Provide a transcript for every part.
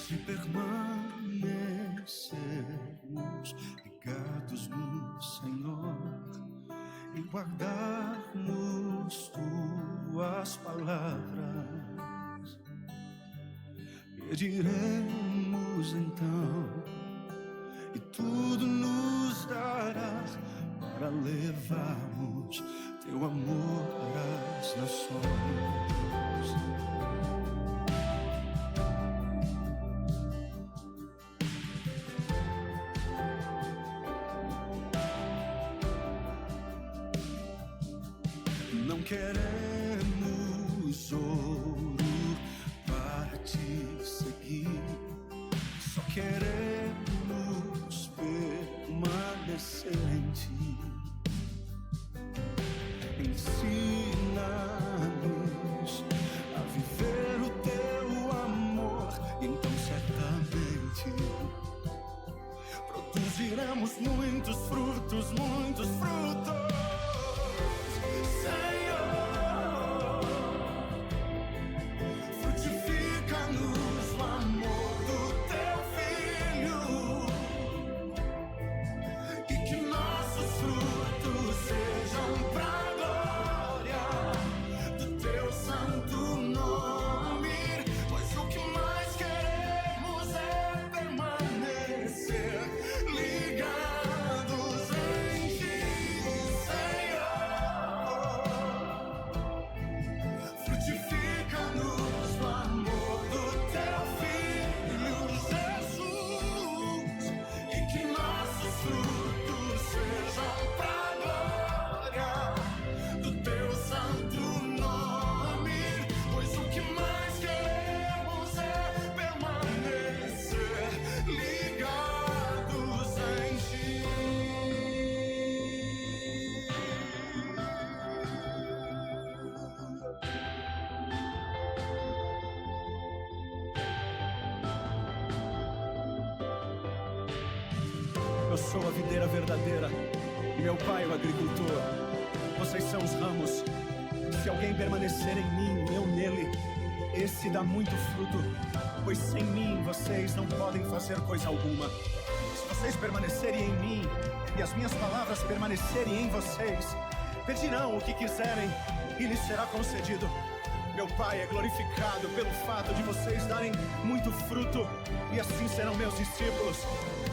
Se permanecermos ligados no Senhor e guardarmos tuas palavras, pediremos então, e tudo nos darás para levarmos teu amor às nações. Não queremos ouro para te seguir, só queremos permanecer em ti. Ensina-nos a viver o teu amor, então certamente produziremos muitos frutos, muitos frutos. Eu sou a videira verdadeira e meu pai é o agricultor. Vocês são os ramos. Se alguém permanecer em mim e eu nele, esse dá muito fruto, pois sem mim vocês não podem fazer coisa alguma. Se vocês permanecerem em mim e as minhas palavras permanecerem em vocês, pedirão o que quiserem e lhes será concedido. Meu Pai é glorificado pelo fato de vocês darem muito fruto, e assim serão meus discípulos.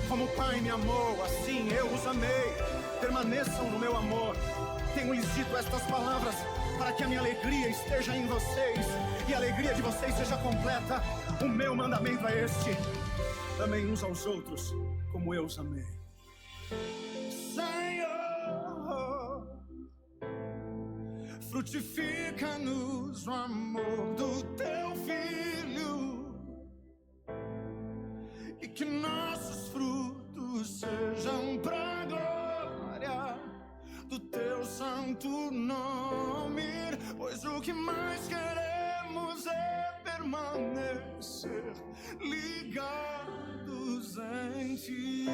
Como o Pai me amou, assim eu os amei. Permaneçam no meu amor. Tenho-lhes dito estas palavras para que a minha alegria esteja em vocês e a alegria de vocês seja completa. O meu mandamento é este: amem uns aos outros como eu os amei. Senhor, frutifica-nos o amor do teu Filho, e que nossos frutos sejam pra glória do teu santo nome, pois o que mais queremos é permanecer ligados em ti.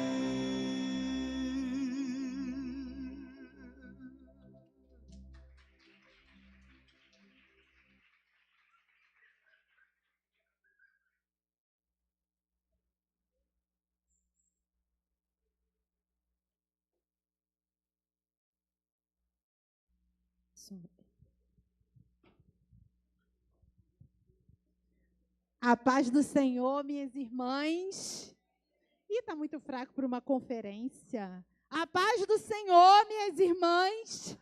A paz do Senhor, minhas irmãs. Está muito fraco para uma conferência. A paz do Senhor, minhas irmãs.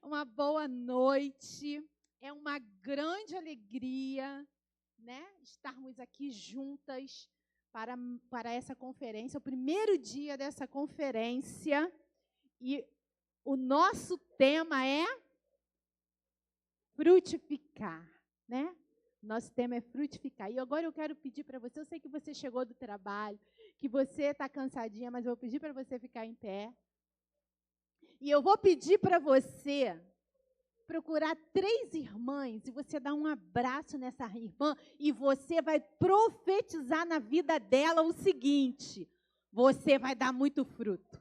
Uma boa noite. É uma grande alegria, né, estarmos aqui juntas para essa conferência, o primeiro dia dessa conferência. E o nosso tema é frutificar, né? Nosso tema é frutificar. E agora eu quero pedir para você, eu sei que você chegou do trabalho, que você está cansadinha, mas eu vou pedir para você ficar em pé. E eu vou pedir para você procurar 3 irmãs e você dar um abraço nessa irmã e você vai profetizar na vida dela o seguinte: você vai dar muito fruto.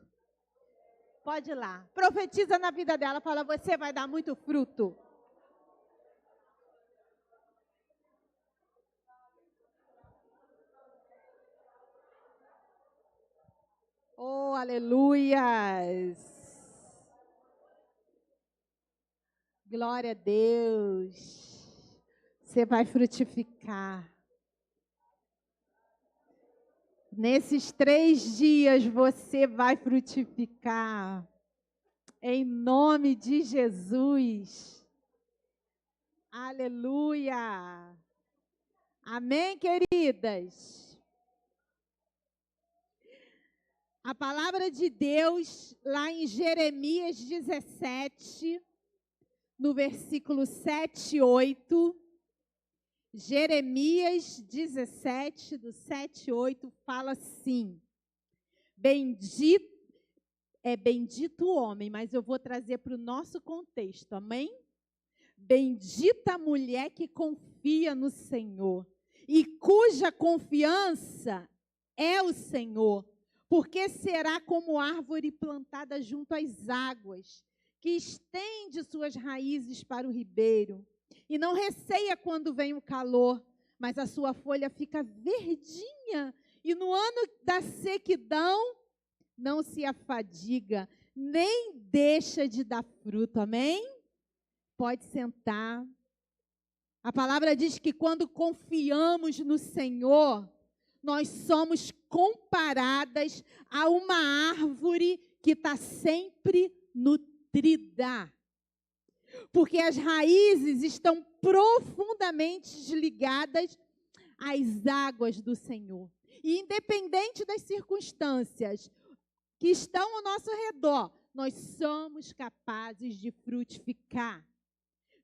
Pode ir lá, profetiza na vida dela, fala: você vai dar muito fruto. Oh, aleluias! Glória a Deus! Você vai frutificar. Nesses 3 dias você vai frutificar. Em nome de Jesus. Aleluia! Amém, queridas? A palavra de Deus, lá em Jeremias 17, no versículo 7 e 8, Jeremias 17, do 7 e 8, fala assim: bendito o homem, mas eu vou trazer para o nosso contexto, amém? Bendita a mulher que confia no Senhor e cuja confiança é o Senhor, porque será como árvore plantada junto às águas, que estende suas raízes para o ribeiro, e não receia quando vem o calor, mas a sua folha fica verdinha, e no ano da sequidão não se afadiga, nem deixa de dar fruto, amém? Pode sentar. A palavra diz que quando confiamos no Senhor, nós somos comparadas a uma árvore que está sempre nutrida. Porque as raízes estão profundamente ligadas às águas do Senhor. E independente das circunstâncias que estão ao nosso redor, nós somos capazes de frutificar,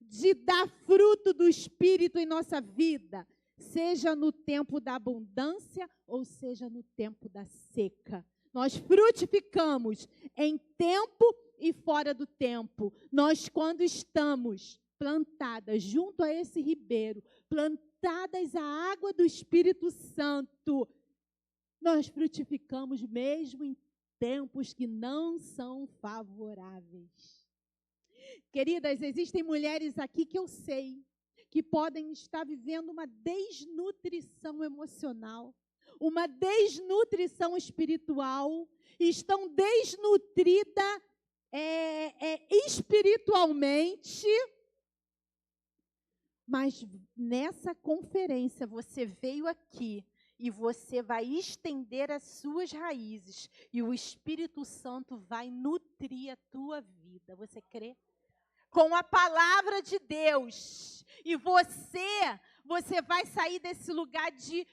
de dar fruto do Espírito em nossa vida, seja no tempo da abundância ou seja no tempo da seca. Nós frutificamos em tempo e fora do tempo. Nós, quando estamos plantadas junto a esse ribeiro, plantadas à água do Espírito Santo, nós frutificamos mesmo em tempos que não são favoráveis. Queridas, existem mulheres aqui que eu sei que podem estar vivendo uma desnutrição emocional, uma desnutrição espiritual, e estão desnutridas espiritualmente, mas nessa conferência você veio aqui e você vai estender as suas raízes e o Espírito Santo vai nutrir a tua vida. Você crê? Com a palavra de Deus. E você vai sair desse lugar de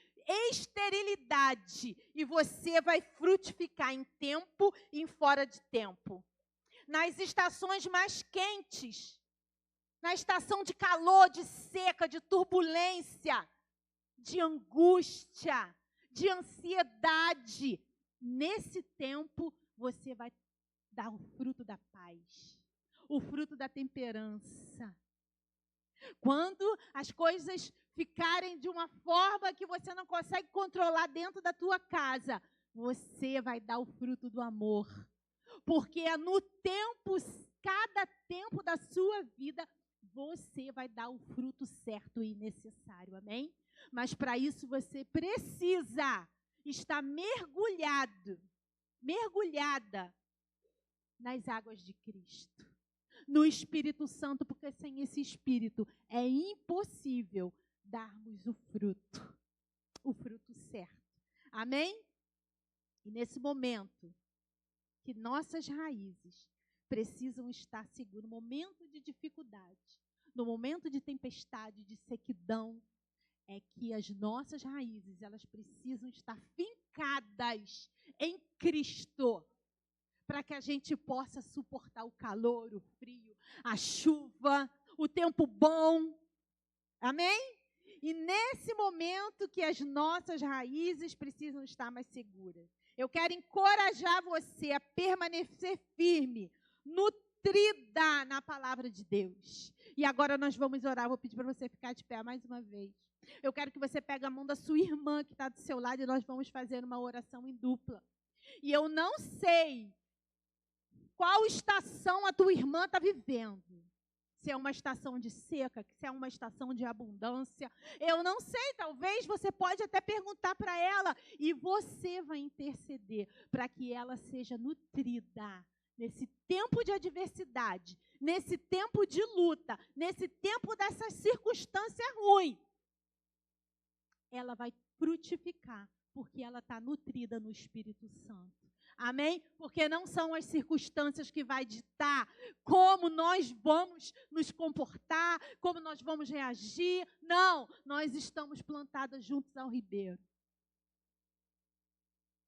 esterilidade e você vai frutificar em tempo e em fora de tempo. Nas estações mais quentes, na estação de calor, de seca, de turbulência, de angústia, de ansiedade, nesse tempo você vai dar o fruto da paz, o fruto da temperança. Quando as coisas ficarem de uma forma que você não consegue controlar dentro da tua casa, você vai dar o fruto do amor. Porque é no tempo, cada tempo da sua vida, você vai dar o fruto certo e necessário, amém? Mas para isso você precisa estar mergulhada nas águas de Cristo, no Espírito Santo, porque sem esse Espírito é impossível darmos o fruto certo, amém? E nesse momento que nossas raízes precisam estar seguras, no momento de dificuldade, no momento de tempestade, de sequidão, é que as nossas raízes, elas precisam estar fincadas em Cristo, para que a gente possa suportar o calor, o frio, a chuva, o tempo bom, amém? E nesse momento que as nossas raízes precisam estar mais seguras, eu quero encorajar você a permanecer firme, nutrida na palavra de Deus. E agora nós vamos orar, vou pedir para você ficar de pé mais uma vez. Eu quero que você pegue a mão da sua irmã que está do seu lado e nós vamos fazer uma oração em dupla. E eu não sei qual estação a tua irmã está vivendo. se é uma estação de seca, se é uma estação de abundância. Eu não sei, talvez você pode até perguntar para ela e você vai interceder para que ela seja nutrida nesse tempo de adversidade, nesse tempo de luta, nesse tempo dessa circunstância ruim. Ela vai frutificar, porque ela está nutrida no Espírito Santo. Amém? Porque não são as circunstâncias que vai ditar como nós vamos nos comportar, como nós vamos reagir. Não, nós estamos plantadas juntos ao ribeiro.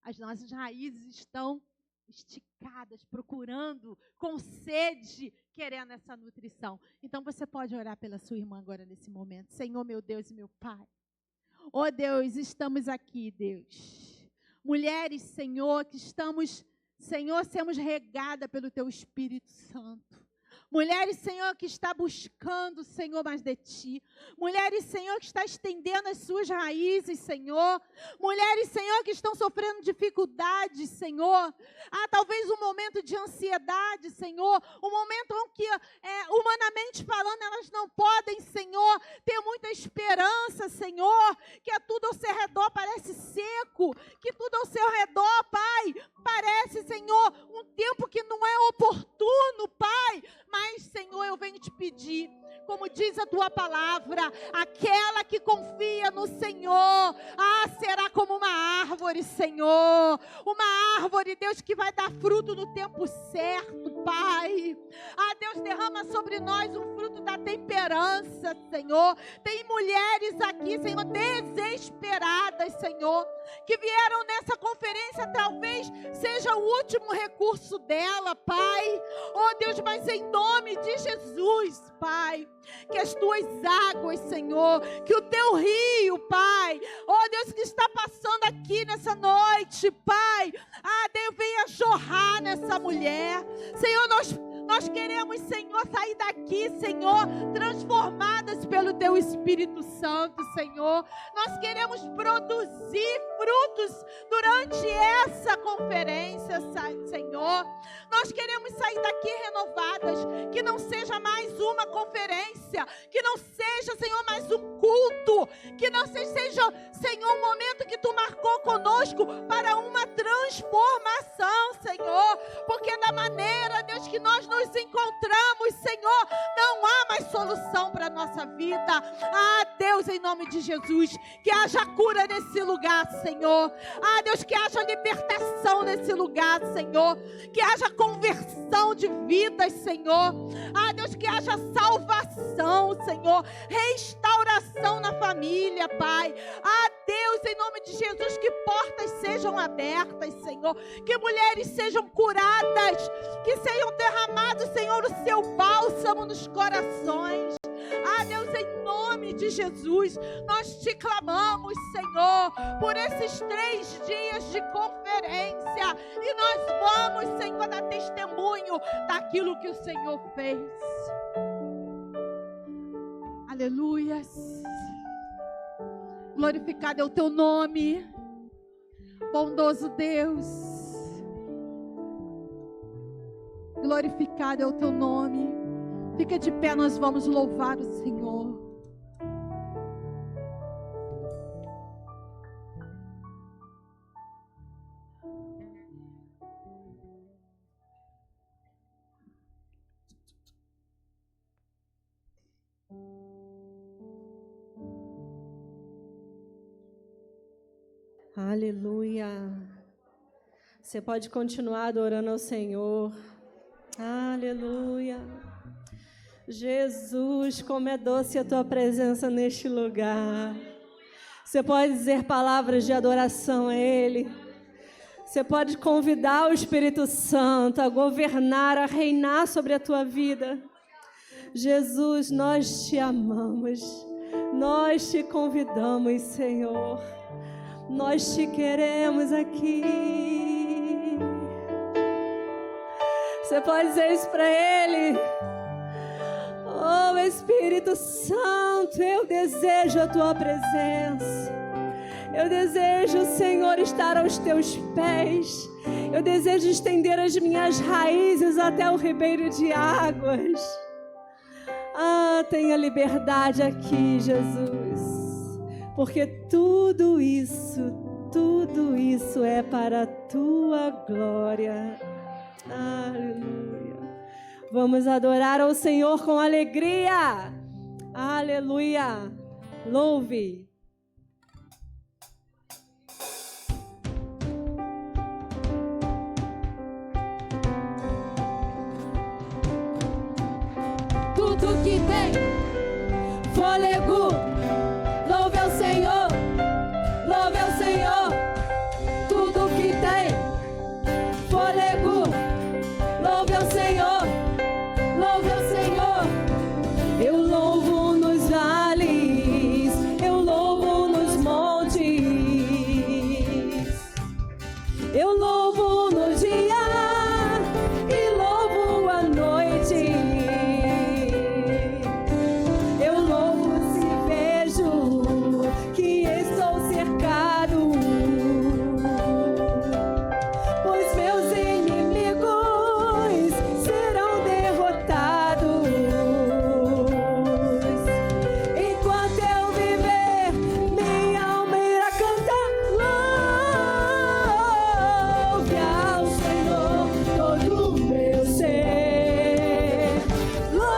As nossas raízes estão esticadas, procurando, com sede, querendo essa nutrição. Então você pode orar pela sua irmã agora nesse momento. Senhor, meu Deus e meu Pai. Oh Deus, estamos aqui, Deus. Mulheres, Senhor, que estamos, Senhor, sermos regadas pelo Teu Espírito Santo. Mulheres, Senhor, que está buscando, Senhor, mais de Ti. Mulheres, Senhor, que está estendendo as suas raízes, Senhor. Mulheres, Senhor, que estão sofrendo dificuldades, Senhor. Talvez um momento de ansiedade, Senhor. Um momento em que, humanamente falando, elas não podem, Senhor, ter muita esperança, Senhor. Que tudo ao seu redor parece seco. Que tudo ao seu redor, Pai, parece, Senhor, um tempo que não é oportuno, Pai. Mas, Senhor, eu venho te pedir, como diz a Tua palavra, aquela que confia no Senhor, será como uma árvore, Senhor. Uma árvore, Deus, que vai dar fruto no tempo certo, Pai. Deus, derrama sobre nós um fruto da temperança, Senhor. Tem mulheres aqui, Senhor, desesperadas, Senhor, que vieram nessa conferência, talvez seja o último recurso dela, Pai. Oh, Deus, mas em nome de Jesus, Pai, que as Tuas águas, Senhor, que o Teu rio, Pai, oh Deus, que está passando aqui nessa noite, Pai, Deus, venha jorrar nessa mulher, Senhor. Nós queremos, Senhor, sair daqui, Senhor, transformadas pelo Teu Espírito Santo, Senhor. Nós queremos produzir frutos durante essa conferência, Senhor. Nós queremos sair daqui renovadas, que não seja mais uma conferência, que não seja, Senhor, mais um culto, que não seja, Senhor, um momento que Tu marcou conosco para uma transformação, Senhor, porque da maneira, Deus, que nós nos encontramos, Senhor, não há mais solução para a nossa vida. Deus, em nome de Jesus, que haja cura nesse lugar, Senhor. Deus, que haja libertação nesse lugar, Senhor, que haja conversão de vidas, Senhor. Deus, que haja salvação, Senhor, restauração na família, Pai. Deus, em nome de Jesus, que portas sejam abertas, Senhor, que mulheres sejam curadas, que sejam derramados, Senhor, o Seu bálsamo nos corações. Deus, em nome de Jesus, nós Te clamamos, Senhor, por esses 3 dias de conferência, e nós vamos, Senhor, dar testemunho daquilo que o Senhor fez. Aleluias. Glorificado é o Teu nome, bondoso Deus. Glorificado é o Teu nome. Fica de pé, nós vamos louvar o Senhor. Aleluia. Você pode continuar adorando ao Senhor. Aleluia. Jesus, como é doce a Tua presença neste lugar. Você pode dizer palavras de adoração a Ele. Você pode convidar o Espírito Santo a governar, a reinar sobre a tua vida. Jesus, nós Te amamos. Nós Te convidamos, Senhor. Nós Te queremos aqui. Você pode dizer isso para Ele. Oh, Espírito Santo, eu desejo a Tua presença. Eu desejo, Senhor, estar aos Teus pés. Eu desejo estender as minhas raízes até o ribeiro de águas. tenha liberdade aqui, Jesus, porque tudo isso é para a tua glória. Aleluia. Vamos adorar ao Senhor com alegria. Aleluia. Louve. Tudo que tem fôlego, louve ao Senhor, louve ao Senhor. Tudo que tem fôlego, louve ao Senhor, louve ao Senhor. Eu louvo nos vales, eu louvo nos montes, eu louvo no dia e louvo à noite. Eu louvo se vejo que estou cercado, pois meus inimigos serão derrotados. Enquanto eu viver, minha alma irá cantar. Louve ao Senhor todo o meu ser. Louve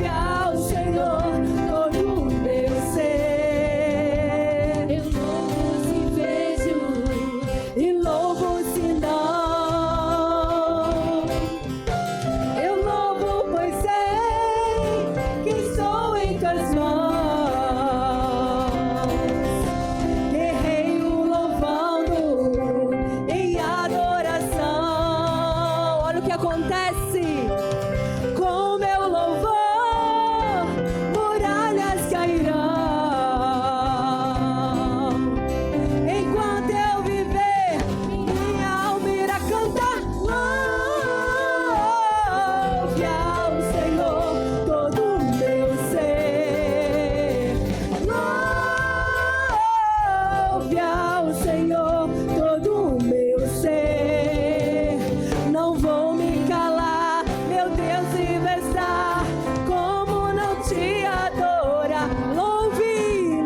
ao Senhor todo o meu ser. Eu louvo se vejo e louvo se não. Eu louvo pois sei que estou em tuas mãos. Guerreiro louvando em adoração. Olha o que acontece com meu louvor, muralhas cairão. Enquanto eu viver, minha alma irá cantar. Louve ao Senhor todo o meu ser. Louve ao Senhor todo o meu ser. Não vou me calar, meu Deus, e vai estar como não te adorar. Louve,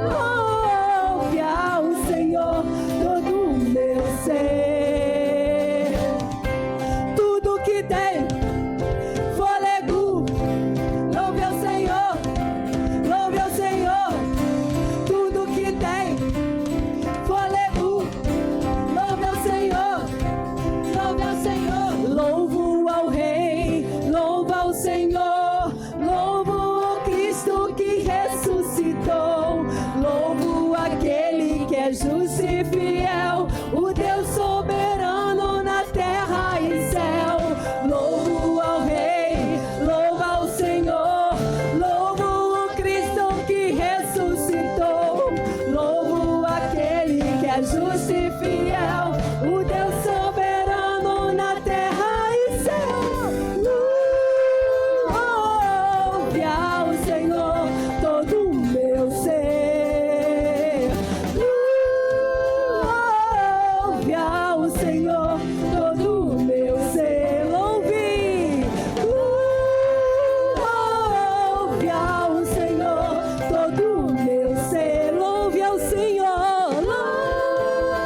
louve ao Senhor todo o meu ser. Tudo que tem fôlego, louve ao Senhor, louve ao Senhor. Tudo que tem fôlego, louve ao Senhor, louve ao Senhor. Louvo ao Rei, louvo ao Senhor, louvo ao Cristo que ressuscitou, louvo aquele que é justo e fiel, o Deus soberano na terra e céu. Louvo ao Rei, louvo ao Senhor, louvo o Cristo que ressuscitou, louvo aquele que é justo e fiel, o Deus soberano na terra e céu. Louve ao Senhor todo o meu ser. Louve ao Senhor todo o meu ser. Louve. Louve ao Senhor todo o meu ser. Louve ao Senhor. Louve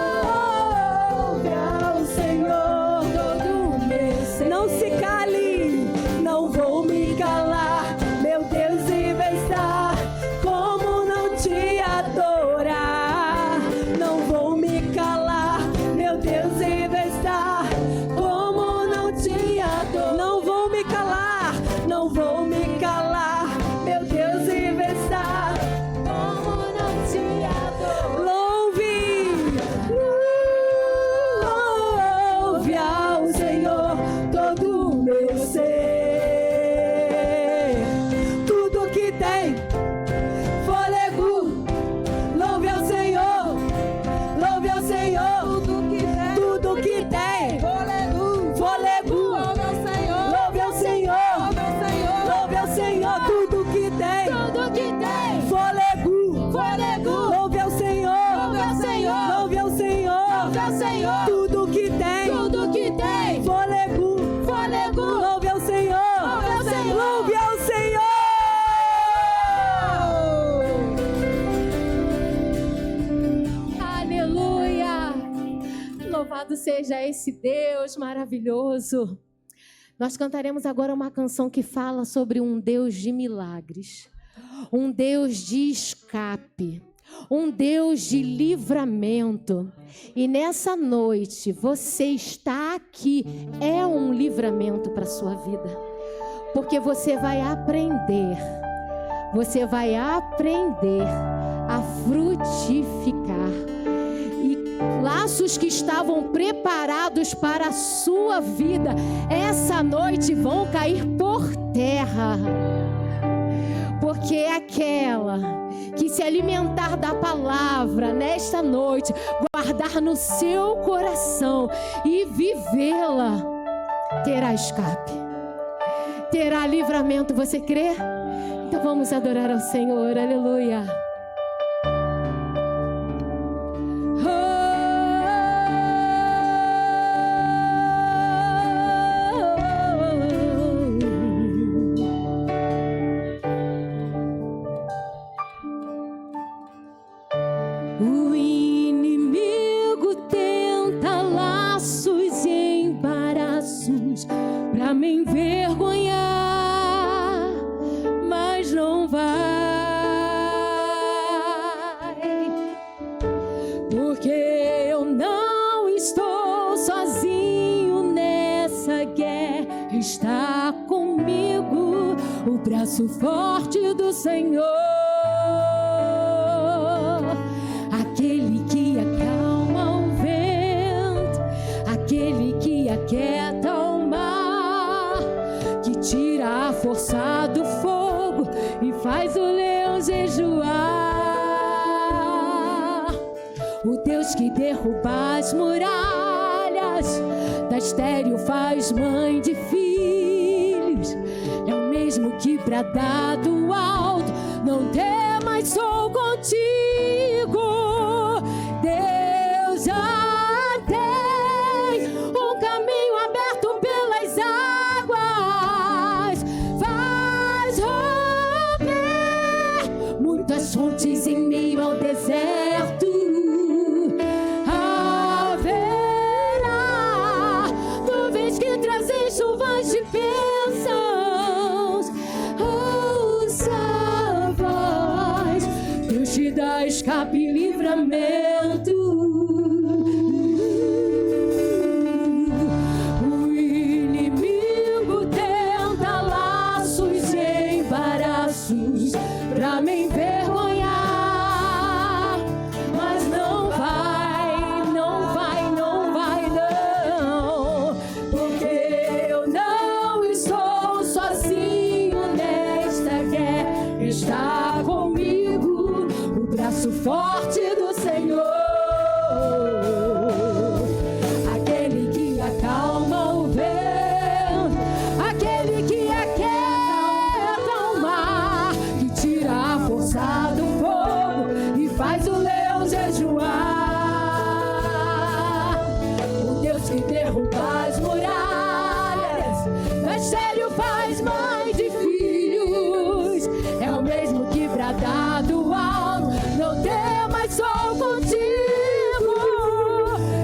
Louvado seja esse Deus maravilhoso. Nós cantaremos agora uma canção que fala sobre um Deus de milagres, um Deus de escape, um Deus de livramento. E nessa noite, você está aqui, é um livramento para a sua vida, porque você vai aprender a frutificar. Laços que estavam preparados para a sua vida, essa noite vão cair por terra. Porque é aquela que se alimentar da palavra nesta noite, guardar no seu coração e vivê-la, terá escape, terá livramento. Você crê? Então vamos adorar ao Senhor. Aleluia. O inimigo tenta laços e embaraços pra me envergonhar, mas não vai, porque eu não estou sozinho nessa guerra. Está comigo o braço forte do Senhor. Aquieta o mar, que tira a força do fogo e faz o leão jejuar. O Deus que derruba as muralhas, da estéril faz mãe de filhos, é o mesmo que bradar do alto: não temas, sou contigo. Deus já fontes em meio ao deserto haverá, nuvens que trazem chuvas de bênçãos. Ouça a voz, Deus te dá escape e livramento. O inimigo tenta laços e embaraços pra me envergonhar, mas não vai não, porque eu não estou sozinho nesta guerra. Está comigo o braço forte do Senhor, aquele que acalma o vento, aquele que aquieta o mar, que tira a força do fogo e faz o leão jejuar. O Deus que derruba as muralhas, da estéril faz mãe de filhos, é o mesmo que bradar do alto: não temas, sou contigo.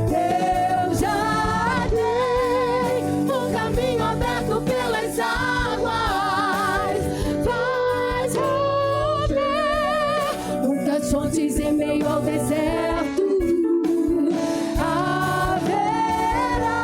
Deus já tem um caminho aberto pelas águas, faz romper muitas fontes em meio ao deserto. Haverá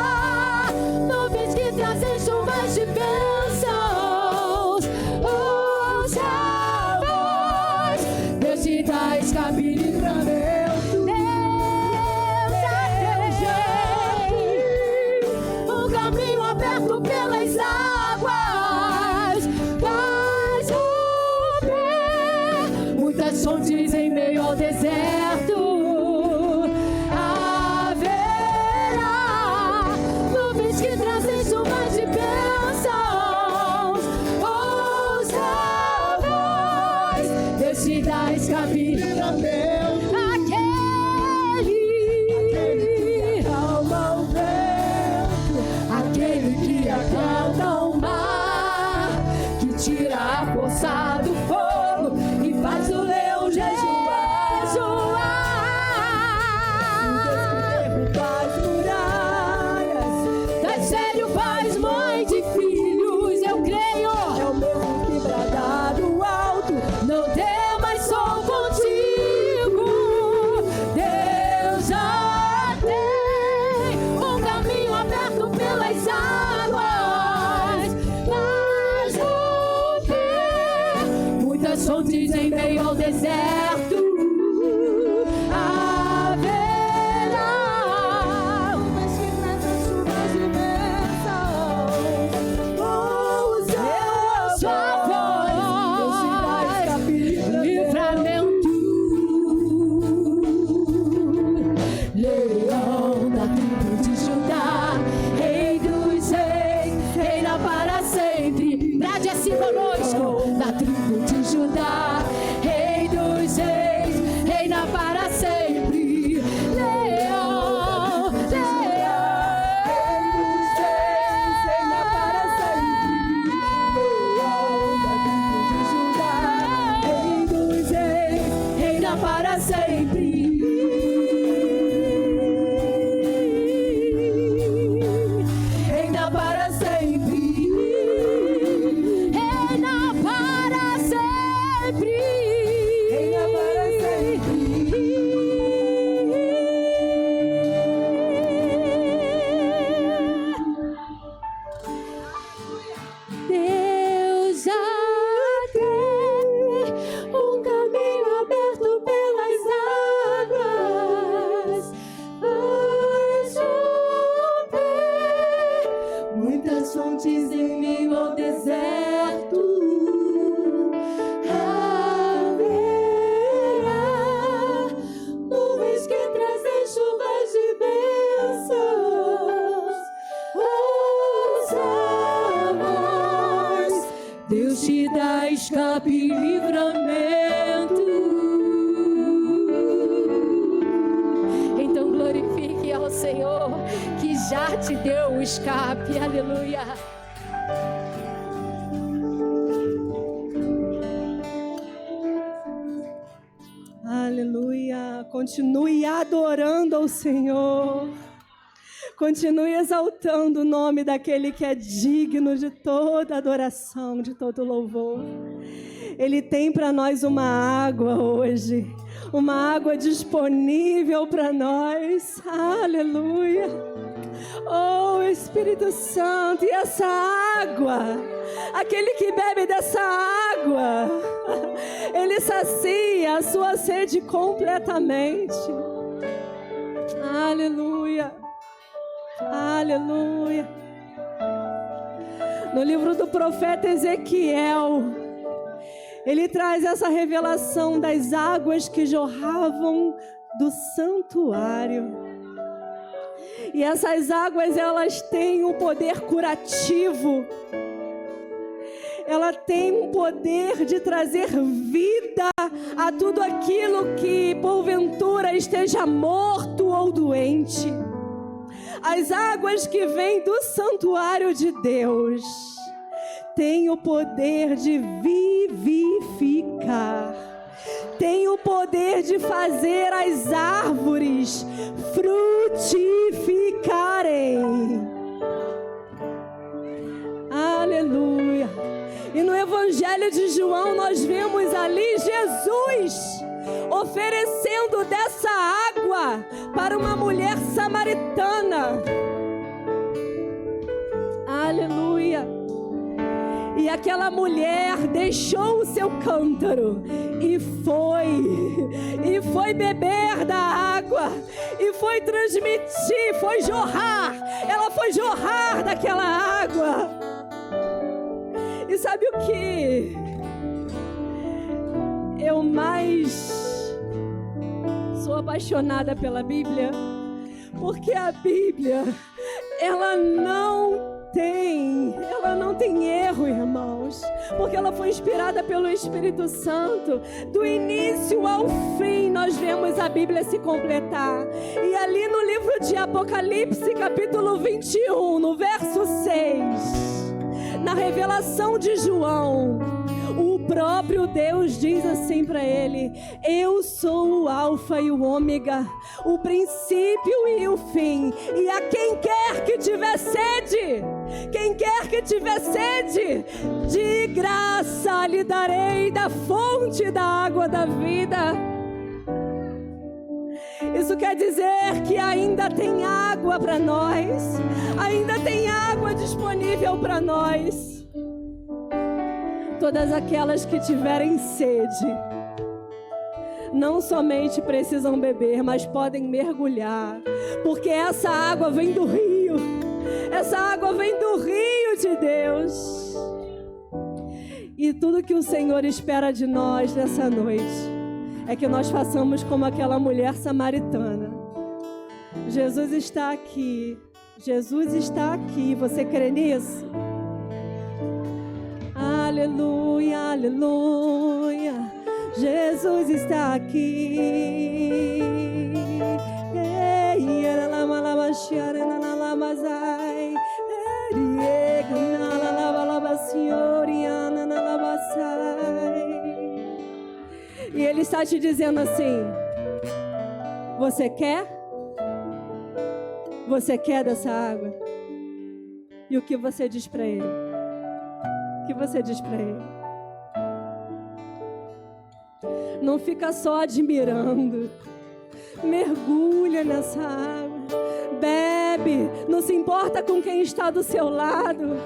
nuvens que trazem chuvas de bênçãos. Ouça a voz, Deus te dá escape e livramento. Deus já tem um caminho aberto pelas águas, faz romper muitas fontes em meio ao deserto. Haverá nuvens que trazem chuvas de bênçãos. Ouça a voz, Deus te dá escape e livramento. Aquele que acalma o vento, aquele que acalma o mar, que tira a força do fogo e faz o leão jejuar. O Deus que derruba as muralhas, deserto haverá nuvens que trazem chuvas de bênçãos. Ouça sua voz, livramento. Leão da tribo de Judá, Rei dos reis, reina para sempre. Brade assim conosco, da tribo de Judá, Rei dos reis, reina para sempre. Leão, Rei dos reis, reina para sempre. Leão da tribo de Judá, Rei dos reis, reina para sempre. Reina para sempre. Reina para sempre. Reina para sempre. Deus já tem um caminho aberto pelas águas. Vai chover muitas fontes em meio ao deserto. Haverá nuvens que trazem chuvas de bênçãos. Ouça a voz, Deus te dá escape e livramento. Então glorifique ao Senhor que já te deu o escape. Aleluia. Aleluia. Continue adorando ao Senhor. Continue exaltando o nome daquele que é digno de toda adoração, de todo louvor. Ele tem para nós uma água hoje, uma água disponível para nós. Aleluia. Oh, Espírito Santo, e essa água, aquele que bebe dessa água, ele sacia a sua sede completamente. Aleluia. Aleluia. No livro do profeta Ezequiel, ele traz essa revelação das águas que jorravam do santuário. E essas águas, elas têm um poder curativo. Ela tem um poder de trazer vida a tudo aquilo que porventura esteja morto ou doente. As águas que vêm do santuário de Deus têm o poder de vivificar, têm o poder de fazer as árvores frutificarem. Aleluia. E no Evangelho de João nós vemos ali Jesus oferecendo dessa água para uma mulher samaritana. Aleluia. E aquela mulher deixou o seu cântaro e foi beber da água, e foi transmitir, foi jorrar. Ela foi jorrar daquela água. E sabe o que eu mais sou apaixonada pela Bíblia? Porque a Bíblia, ela não tem erro, irmãos, porque ela foi inspirada pelo Espírito Santo. Do início ao fim nós vemos a Bíblia se completar. E ali no livro de Apocalipse, capítulo 21, no verso 6, na revelação de João, o próprio Deus diz assim para ele: eu sou o Alfa e o Ômega, o princípio e o fim. E a quem quer que tiver sede, de graça lhe darei da fonte da água da vida. Isso quer dizer que ainda tem água para nós, ainda tem água disponível para nós. Todas aquelas que tiverem sede, não somente precisam beber, mas podem mergulhar, porque essa água vem do rio. Essa água vem do rio de Deus. E tudo que o Senhor espera de nós nessa noite é que nós façamos como aquela mulher samaritana. Jesus está aqui. Jesus está aqui. Você crê nisso? Aleluia, aleluia. Jesus está aqui. E Ele está te dizendo assim: você quer? Você quer dessa água? E o que você diz para Ele? O que você diz para Ele? Não fica só admirando. Mergulha nessa água. Bebe. Não se importa com quem está do seu lado.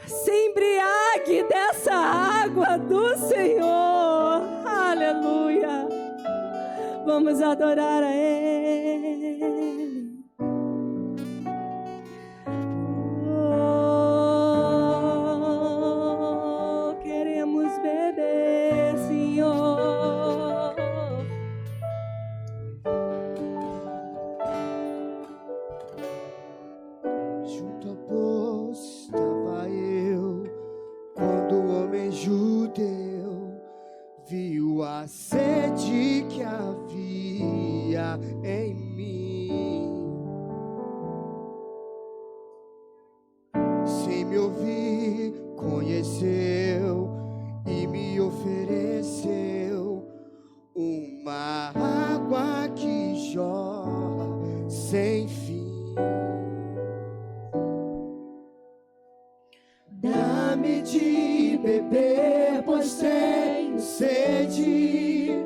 Se embriague dessa água do Senhor. Aleluia. Vamos adorar a Ele. Oh, queremos beber, Senhor. Junto ao poço estava eu, quando o homem judeu viu a sede que havia em mim. Sem me ouvir, conheceu e me ofereceu uma água que jorra sem fim. Dá-me de beber, pois tenho sede.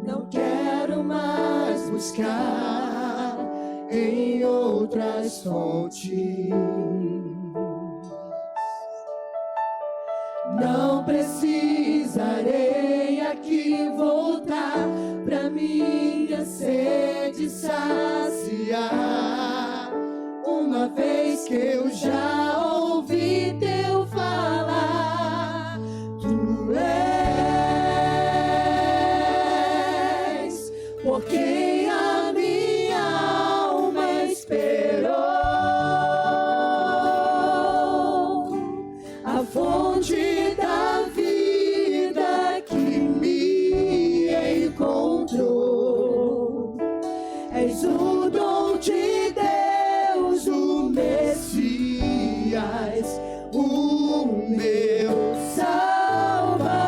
Não quero mais buscar em outras fontes. Não precisarei aqui voltar pra minha sede saciar, uma vez que eu já ouvi teu falar. Tu és por quem a minha alma esperou, a fonte da vida que me encontrou. És o dom de Deus, o Messias, o meu Salvador.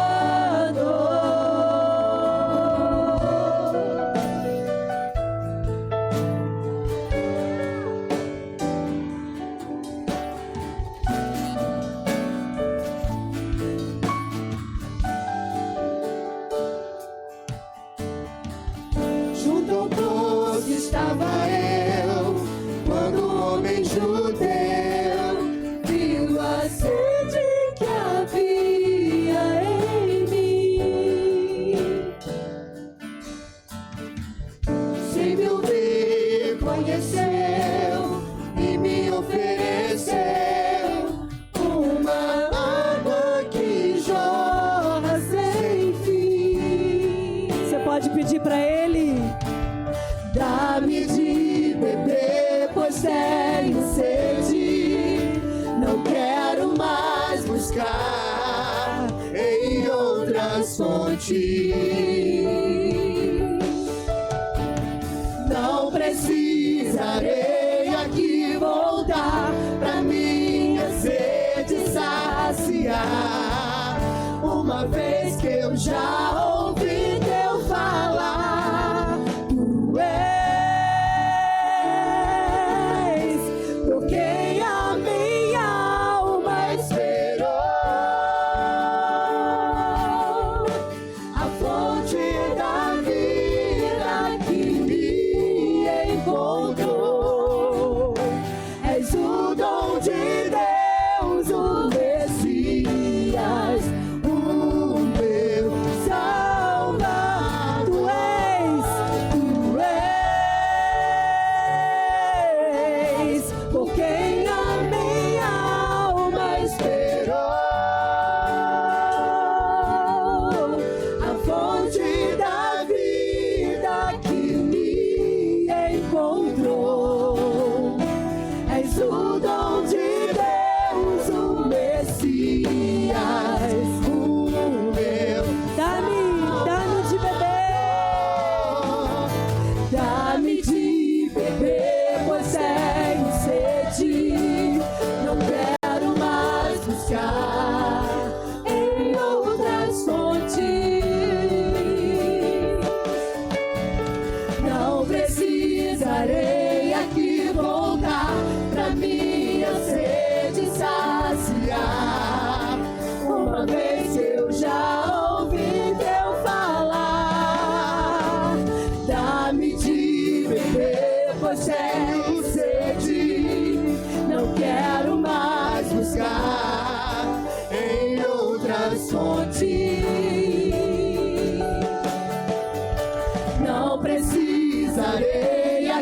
Junto ao poço estava eu, quando o homem judeu viu a sede que havia em mim. Sem me ouvir, conheceu e me ofereceu uma água que jorra sem fim. Você pode pedir para Ele. Dá-me de beber, pois tenho sede. Não quero mais buscar em outras fontes. Não precisarei aqui voltar pra minha sede saciar, uma vez que eu já ouvi teu falar. Tu és por quem a minha alma esperou, a fonte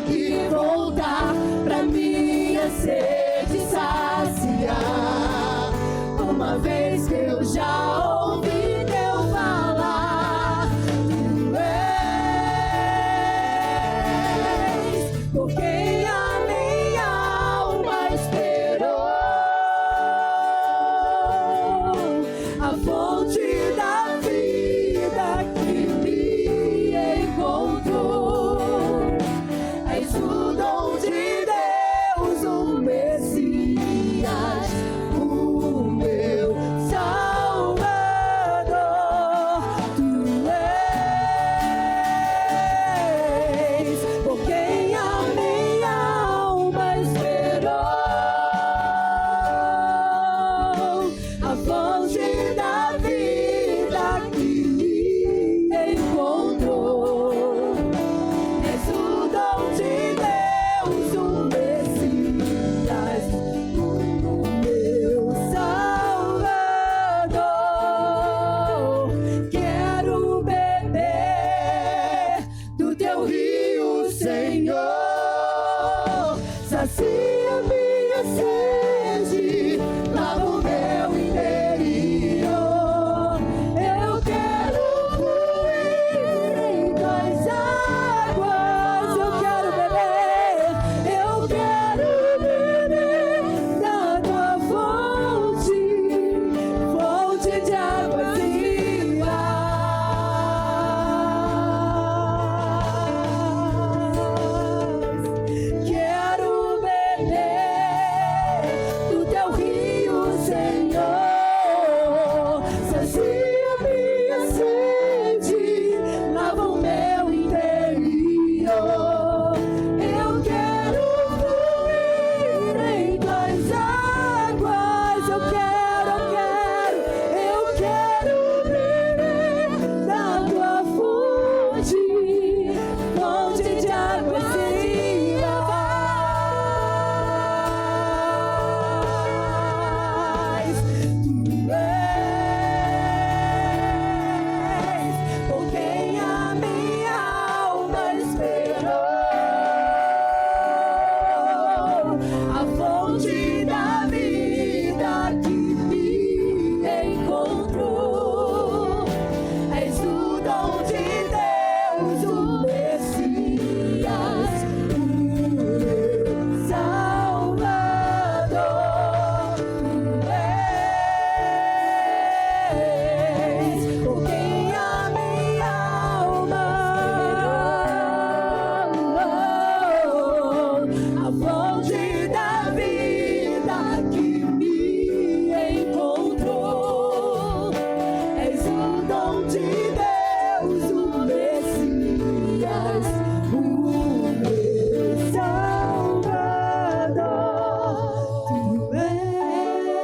que voltar pra minha sede saciar. Uma vez que eu já ouvi teu falar, tu és por quem a minha alma esperou, a fonte da vida que me encontrou. És o dom de Deus, o Messias, o meu Salvador. Tu és por quem a minha alma esperou, a fonte da vida que me encontrou. És o dom de Deus, o Messias, o meu Salvador. Quero beber do teu rio, Senhor. Sacia minha sede, lava o meu interior. Eu quero fluir em tuas águas. Eu quero beber da tua fonte, fonte de águas vivas. Quero beber do teu rio, Senhor. Sacia minha sede, lava o meu interior. Eu quero fluir em tuas águas. Eu quero beber da tua fonte, fonte de águas vivas. Tu és por quem a minha alma esperou, a fonte da vida que me encontrou. És o dom de Deus, o Messias, o meu Salvador. Tu és por quem a minha alma esperou, a fonte da vida que me encontrou. És o dom de Deus, o Messias, o meu Salvador. Tu és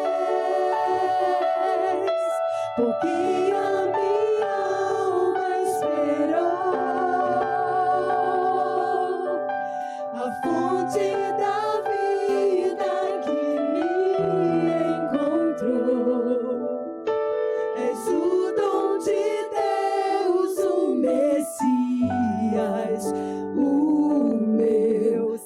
por quem a minha alma esperou, a fonte da vida que me encontrou. És o dom de Deus, o Messias, o meu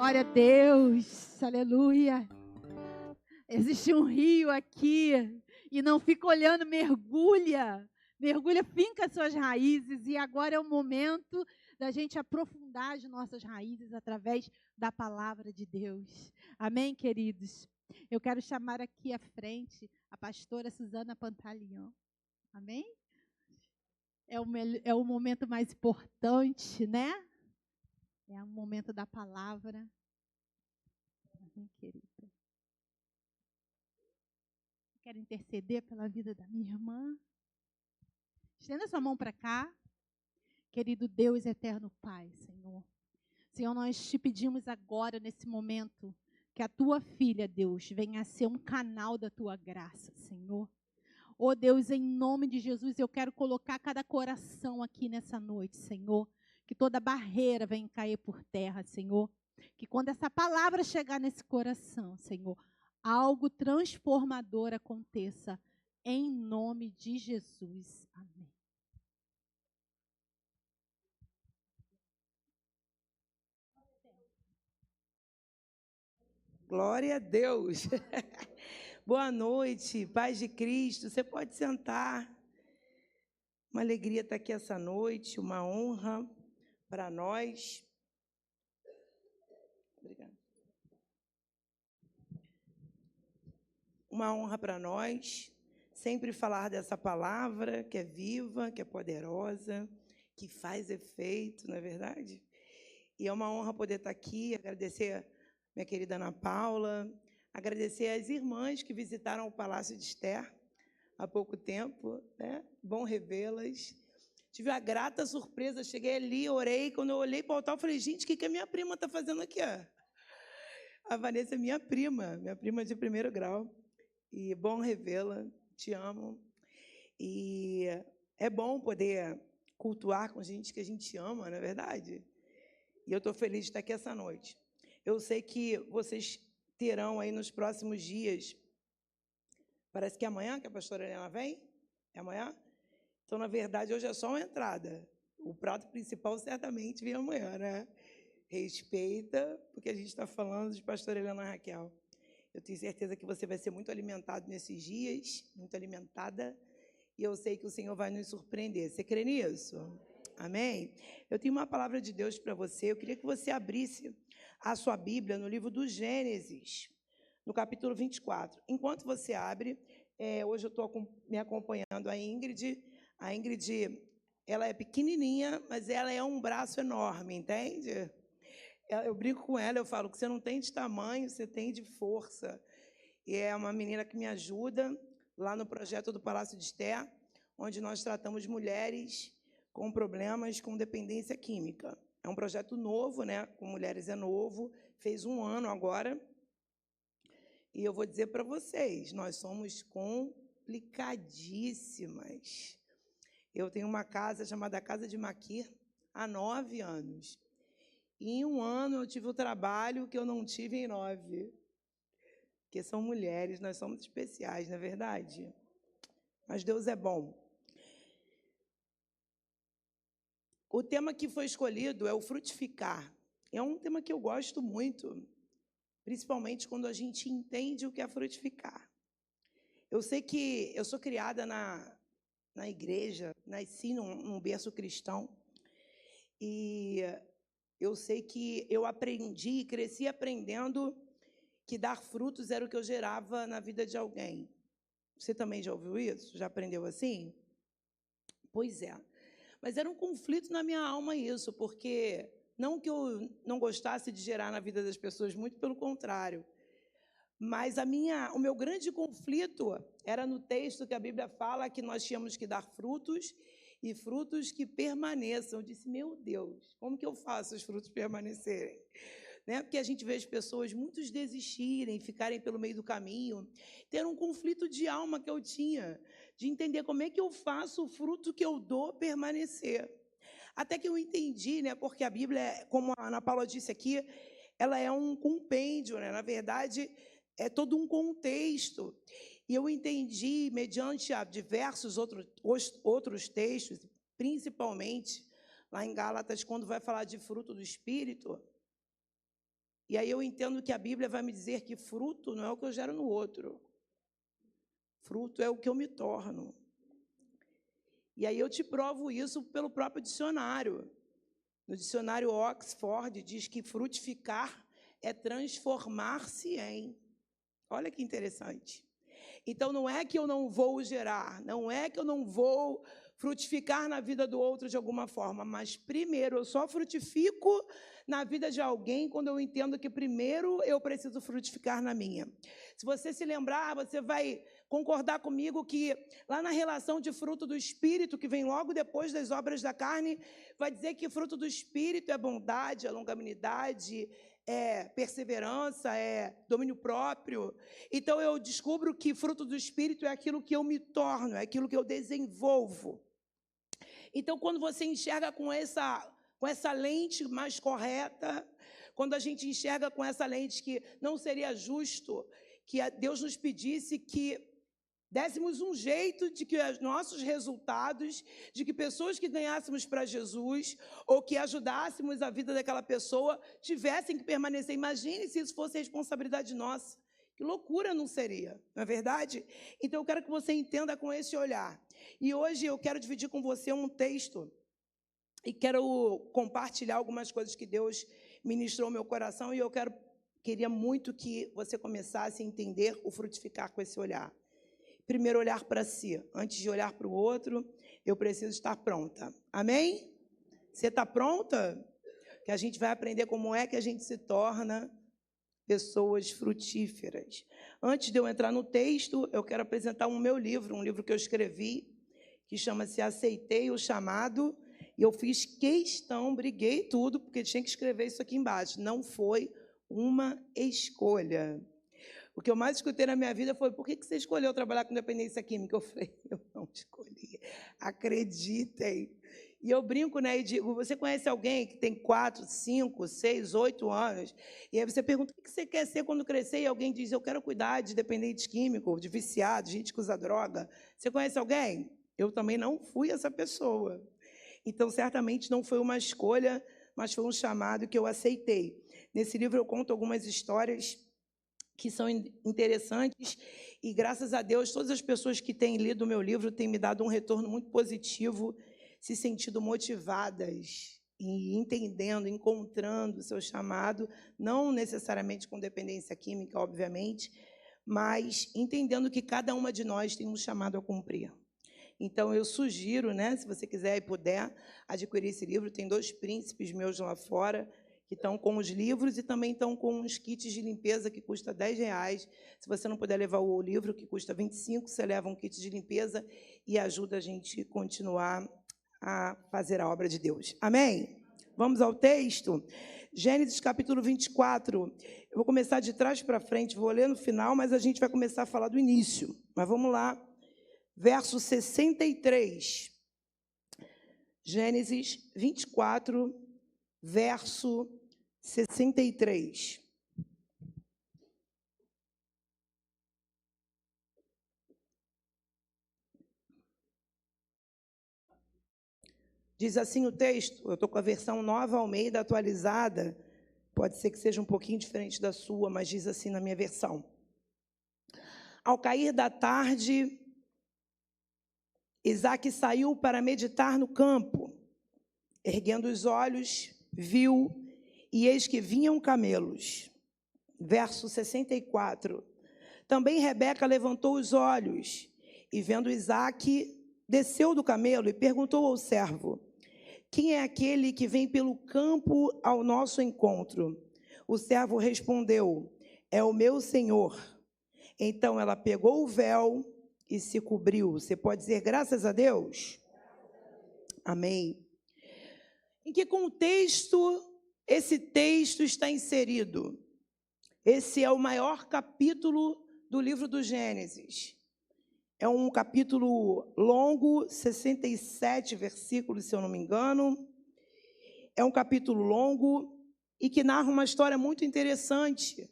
Glória a Deus, aleluia. Existe um rio aqui e não fica olhando, mergulha. Mergulha, finca suas raízes e agora é o momento da gente aprofundar as nossas raízes através da palavra de Deus. Amém, queridos? Eu quero chamar aqui à frente a pastora Suzana Pantaleão. Amém? É o momento mais importante, né? É o momento da palavra. Amém, querida? Quero interceder pela vida da minha irmã. Estenda sua mão para cá. Querido Deus, eterno Pai, Senhor. Senhor, nós te pedimos agora, nesse momento, que a tua filha, Deus, venha a ser um canal da tua graça, Senhor. Oh Deus, em nome de Jesus, eu quero colocar cada coração aqui nessa noite, Senhor. Que toda barreira venha cair por terra, Senhor. Que quando essa palavra chegar nesse coração, Senhor, algo transformador aconteça. Em nome de Jesus. Amém. Glória a Deus. Boa noite, paz de Cristo. Você pode sentar. Uma alegria estar aqui essa noite, uma honra para nós. Obrigada. Uma honra para nós sempre falar dessa palavra que é viva, que é poderosa, que faz efeito, não é verdade? E é uma honra poder estar aqui, agradecer minha querida Ana Paula, agradecer às irmãs que visitaram o Palácio de Esther há pouco tempo, né? Bom revê-las. Tive a grata surpresa, cheguei ali, orei, quando eu olhei para o altar, eu falei, gente, o que a minha prima está fazendo aqui? A Vanessa é minha prima de primeiro grau, e bom revê-la, te amo. E é bom poder cultuar com gente que a gente ama, não é verdade? E eu estou feliz de estar aqui essa noite. Eu sei que vocês terão aí nos próximos dias, parece que é amanhã que a pastora Helena vem? É amanhã? Então, na verdade, hoje é só uma entrada. O prato principal certamente vem amanhã, né? Respeita, porque a gente está falando de pastora Helena Raquel. Eu tenho certeza que você vai ser muito alimentado nesses dias, muito alimentada, e eu sei que o Senhor vai nos surpreender. Você crê nisso? Amém? Eu tenho uma palavra de Deus para você. Eu queria que você abrisse a sua Bíblia no livro do Gênesis, no capítulo 24. Enquanto você abre, hoje eu estou me acompanhando a Ingrid. A Ingrid, ela é pequenininha, mas ela é um braço enorme, entende? Eu brinco com ela, eu falo que você não tem de tamanho, você tem de força. E é uma menina que me ajuda lá no projeto do Palácio de Esther, onde nós tratamos mulheres com problemas com dependência química. É um projeto novo, né? Com mulheres é novo, fez 1 ano agora. E eu vou dizer para vocês, nós somos complicadíssimas. Eu tenho uma casa chamada Casa de Maquir há 9 anos. E em 1 ano eu tive o trabalho que eu não tive em 9. Porque são mulheres, nós somos especiais, não é verdade? Mas Deus é bom. O tema que foi escolhido é o frutificar. É um tema que eu gosto muito, principalmente quando a gente entende o que é frutificar. Eu sei que eu sou criada na igreja, nasci num berço cristão, e eu sei que eu aprendi, cresci aprendendo que dar frutos era o que eu gerava na vida de alguém. Você também já ouviu isso? Já aprendeu assim? Pois é. Mas era um conflito na minha alma isso, porque não que eu não gostasse de gerar na vida das pessoas, muito pelo contrário. Mas o meu grande conflito era no texto que a Bíblia fala que nós tínhamos que dar frutos e frutos que permaneçam. Eu disse, meu Deus, como que eu faço os frutos permanecerem? Né? Porque a gente vê as pessoas muitos desistirem, ficarem pelo meio do caminho, ter um conflito de alma que eu tinha, de entender como é que eu faço o fruto que eu dou permanecer. Até que eu entendi, né? Porque a Bíblia, como a Ana Paula disse aqui, ela é um compêndio, né? Na verdade, é todo um contexto. E eu entendi, mediante a diversos outros textos, principalmente lá em Gálatas, quando vai falar de fruto do Espírito. E aí eu entendo que a Bíblia vai me dizer que fruto não é o que eu gero no outro. Fruto é o que eu me torno. E aí eu te provo isso pelo próprio dicionário. No dicionário Oxford diz que frutificar é transformar-se em. Olha que interessante. Então não é que eu não vou gerar, não é que eu não vou frutificar na vida do outro de alguma forma, mas primeiro eu só frutifico na vida de alguém quando eu entendo que primeiro eu preciso frutificar na minha. Se você se lembrar, você vai concordar comigo que lá na relação de fruto do Espírito, que vem logo depois das obras da carne, vai dizer que fruto do Espírito é bondade, é longanimidade, é perseverança, é domínio próprio. Então, eu descubro que fruto do Espírito é aquilo que eu me torno, é aquilo que eu desenvolvo. Então, quando você enxerga com essa lente mais correta, quando a gente enxerga com essa lente que não seria justo que Deus nos pedisse que dessemos um jeito de que os nossos resultados, de que pessoas que ganhássemos para Jesus ou que ajudássemos a vida daquela pessoa tivessem que permanecer. Imagine se isso fosse responsabilidade nossa. Que loucura não seria, não é verdade? Então, eu quero que você entenda com esse olhar. E hoje eu quero dividir com você um texto e quero compartilhar algumas coisas que Deus ministrou ao meu coração e eu queria muito que você começasse a entender o frutificar com esse olhar. Primeiro, olhar para si. Antes de olhar para o outro, eu preciso estar pronta. Amém? Você está pronta? Que a gente vai aprender como é que a gente se torna pessoas frutíferas. Antes de eu entrar no texto, eu quero apresentar o meu livro, um livro que eu escrevi, que chama-se Aceitei o Chamado, e eu fiz questão, briguei tudo, porque tinha que escrever isso aqui embaixo. Não foi uma escolha. O que eu mais escutei na minha vida foi: por que você escolheu trabalhar com dependência química? Eu falei: eu não escolhi, acreditem. E eu brinco, né, e digo: você conhece alguém que tem 4, 5, 6, 8 anos, e aí você pergunta: o que você quer ser quando crescer? E alguém diz: eu quero cuidar de dependente químico, de viciado, gente que usa droga. Você conhece alguém? Eu também não fui essa pessoa. Então, certamente não foi uma escolha, mas foi um chamado que eu aceitei. Nesse livro eu conto algumas histórias que são interessantes, e graças a Deus, todas as pessoas que têm lido o meu livro têm me dado um retorno muito positivo, se sentindo motivadas e entendendo, encontrando o seu chamado, não necessariamente com dependência química, obviamente, mas entendendo que cada uma de nós tem um chamado a cumprir. Então, eu sugiro, né, se você quiser e puder, adquirir esse livro. Tem 2 príncipes meus lá fora, que estão com os livros e também estão com uns kits de limpeza que custa R$10. Se você não puder levar o livro, que custa R$25, você leva um kit de limpeza e ajuda a gente a continuar a fazer a obra de Deus. Amém? Vamos ao texto? Gênesis, capítulo 24. Eu vou começar de trás para frente, vou ler no final, mas a gente vai começar a falar do início. Mas vamos lá. Verso 63. Gênesis 24, verso 63. Diz assim o texto, eu estou com a versão Nova Almeida atualizada, pode ser que seja um pouquinho diferente da sua, mas diz assim na minha versão. Ao cair da tarde, Isaque saiu para meditar no campo. Erguendo os olhos, viu, e eis que vinham camelos. Verso 64. Também Rebeca levantou os olhos, e vendo Isaque, desceu do camelo e perguntou ao servo: quem é aquele que vem pelo campo ao nosso encontro? O servo respondeu: é o meu senhor. Então ela pegou o véu e se cobriu. Você pode dizer graças a Deus? Amém. Em que contexto esse texto está inserido? Esse é o maior capítulo do livro do Gênesis. É um capítulo longo, 67 versículos, se eu não me engano. É um capítulo longo e que narra uma história muito interessante.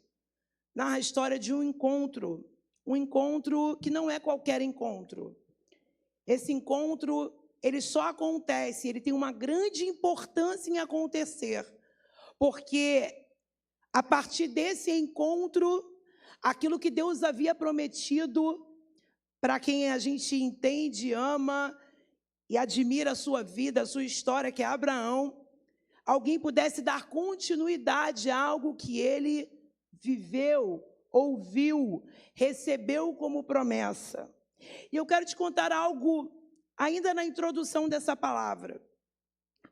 Narra a história de um encontro que não é qualquer encontro. Esse encontro, ele só acontece, ele tem uma grande importância em acontecer, porque a partir desse encontro, aquilo que Deus havia prometido para quem a gente entende, ama e admira a sua vida, a sua história, que é Abraão, alguém pudesse dar continuidade a algo que ele viveu, ouviu, recebeu como promessa. E eu quero te contar algo, ainda na introdução dessa palavra.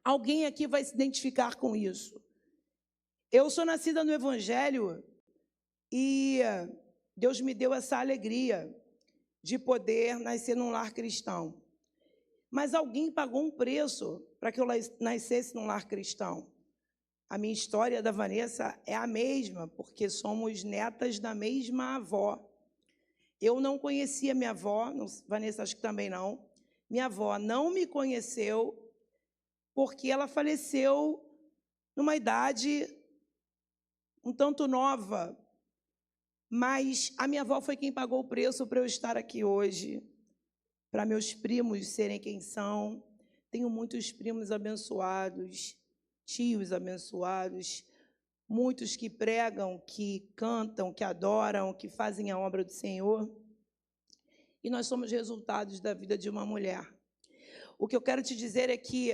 Alguém aqui vai se identificar com isso. Eu sou nascida no Evangelho e Deus me deu essa alegria de poder nascer num lar cristão. Mas alguém pagou um preço para que eu nascesse num lar cristão. A minha história da Vanessa é a mesma, porque somos netas da mesma avó. Eu não conhecia minha avó, Vanessa acho que também não. Minha avó não me conheceu porque ela faleceu numa idade um tanto nova. Mas a minha avó foi quem pagou o preço para eu estar aqui hoje, para meus primos serem quem são. Tenho muitos primos abençoados, tios abençoados, muitos que pregam, que cantam, que adoram, que fazem a obra do Senhor. E nós somos resultados da vida de uma mulher. O que eu quero te dizer é que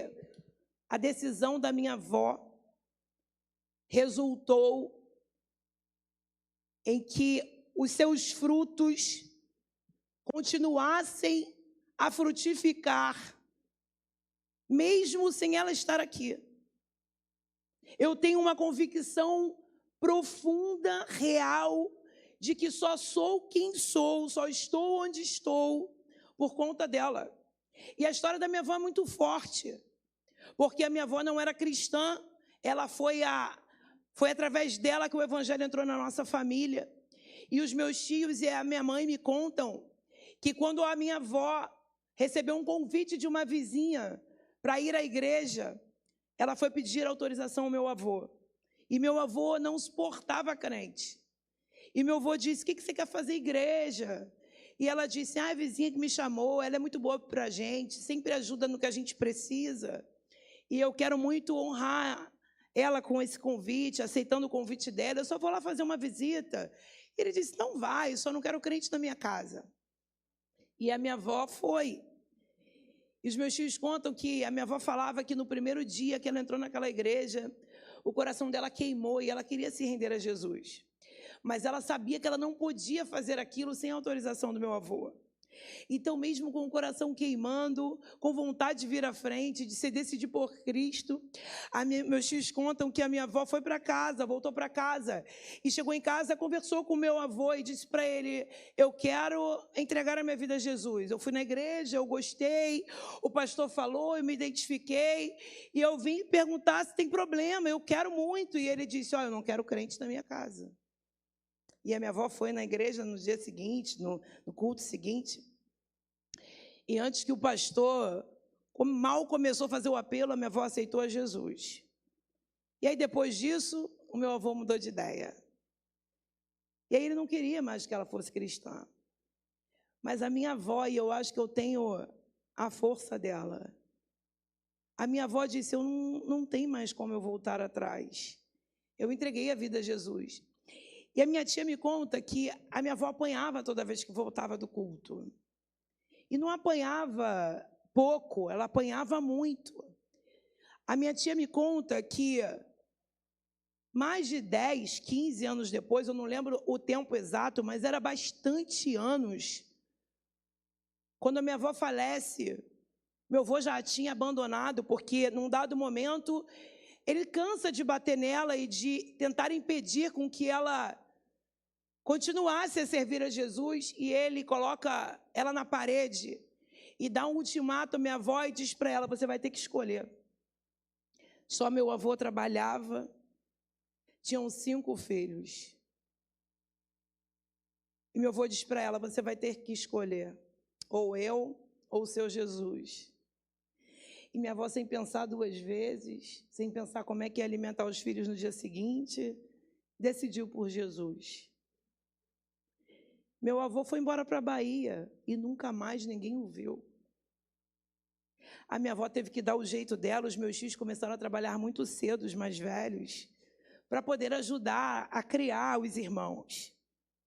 a decisão da minha avó resultou em que os seus frutos continuassem a frutificar, mesmo sem ela estar aqui. Eu tenho uma convicção profunda, real, de que só sou quem sou, só estou onde estou por conta dela. E a história da minha avó é muito forte, porque a minha avó não era cristã, ela foi através dela que o evangelho entrou na nossa família. E os meus tios e a minha mãe me contam que quando a minha avó recebeu um convite de uma vizinha para ir à igreja, ela foi pedir autorização ao meu avô. E meu avô não suportava crente. E meu avô disse: o que você quer fazer igreja? E ela disse: a vizinha que me chamou, ela é muito boa para a gente, sempre ajuda no que a gente precisa. E eu quero muito honrar ela com esse convite, aceitando o convite dela. Eu só vou lá fazer uma visita. E ele disse: não vai, eu só não quero crente na minha casa. E a minha avó foi. E os meus tios contam que a minha avó falava que no primeiro dia que ela entrou naquela igreja, o coração dela queimou e ela queria se render a Jesus. Mas ela sabia que ela não podia fazer aquilo sem autorização do meu avô. Então, mesmo com o coração queimando, com vontade de vir à frente, de se decidir por Cristo, meus tios contam que a minha avó foi para casa, voltou para casa, e chegou em casa, conversou com o meu avô e disse para ele: eu quero entregar a minha vida a Jesus. Eu fui na igreja, eu gostei, o pastor falou, eu me identifiquei, e eu vim perguntar se tem problema, eu quero muito. E ele disse: olha, eu não quero crente na minha casa. E a minha avó foi na igreja no dia seguinte, no culto seguinte. E antes que o pastor mal começou a fazer o apelo, a minha avó aceitou a Jesus. E aí, depois disso, o meu avô mudou de ideia. E aí ele não queria mais que ela fosse cristã. Mas a minha avó, e eu acho que eu tenho a força dela, a minha avó disse: eu não tenho mais como eu voltar atrás. Eu entreguei a vida a Jesus. E a minha tia me conta que a minha avó apanhava toda vez que voltava do culto. E não apanhava pouco, ela apanhava muito. A minha tia me conta que mais de 10, 15 anos depois, eu não lembro o tempo exato, mas era bastante anos, quando a minha avó falece, meu avô já a tinha abandonado, porque num dado momento ele cansa de bater nela e de tentar impedir com que ela continuasse a servir a Jesus, e ele coloca ela na parede e dá um ultimato à minha avó e diz para ela: você vai ter que escolher. Só meu avô trabalhava, tinham 5 filhos. E meu avô diz para ela: você vai ter que escolher, ou eu ou o seu Jesus. E minha avó, sem pensar 2 vezes, sem pensar como é que ia alimentar os filhos no dia seguinte, decidiu por Jesus. Meu avô foi embora para a Bahia e nunca mais ninguém o viu. A minha avó teve que dar o jeito dela, os meus tios começaram a trabalhar muito cedo, os mais velhos, para poder ajudar a criar os irmãos.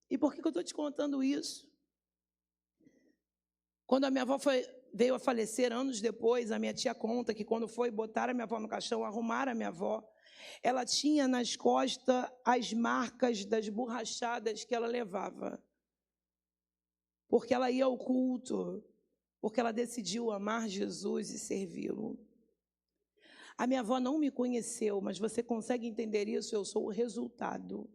E por que eu estou te contando isso? Quando a minha avó veio a falecer anos depois, a minha tia conta que quando foi botar a minha avó no caixão, arrumar a minha avó, ela tinha nas costas as marcas das borrachadas que ela levava. Porque ela ia ao culto, porque ela decidiu amar Jesus e servi-lo. A minha avó não me conheceu, mas você consegue entender isso? Eu sou o resultado.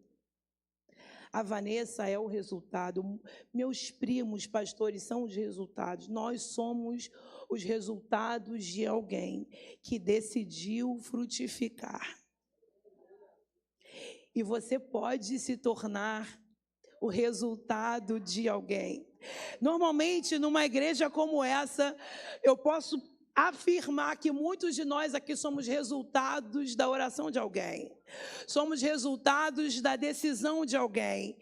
A Vanessa é o resultado. Meus primos pastores são os resultados. Nós somos os resultados de alguém que decidiu frutificar. e você pode se tornar o resultado de alguém. Normalmente, numa igreja como essa, eu posso afirmar que muitos de nós aqui somos resultados da oração de alguém. Somos resultados da decisão de alguém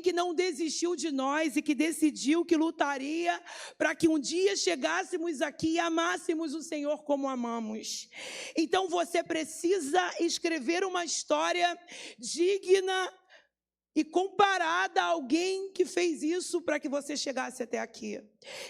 que não desistiu de nós e que decidiu que lutaria para que um dia chegássemos aqui e amássemos o Senhor como amamos. Então você precisa escrever uma história digna e comparada a alguém que fez isso para que você chegasse até aqui.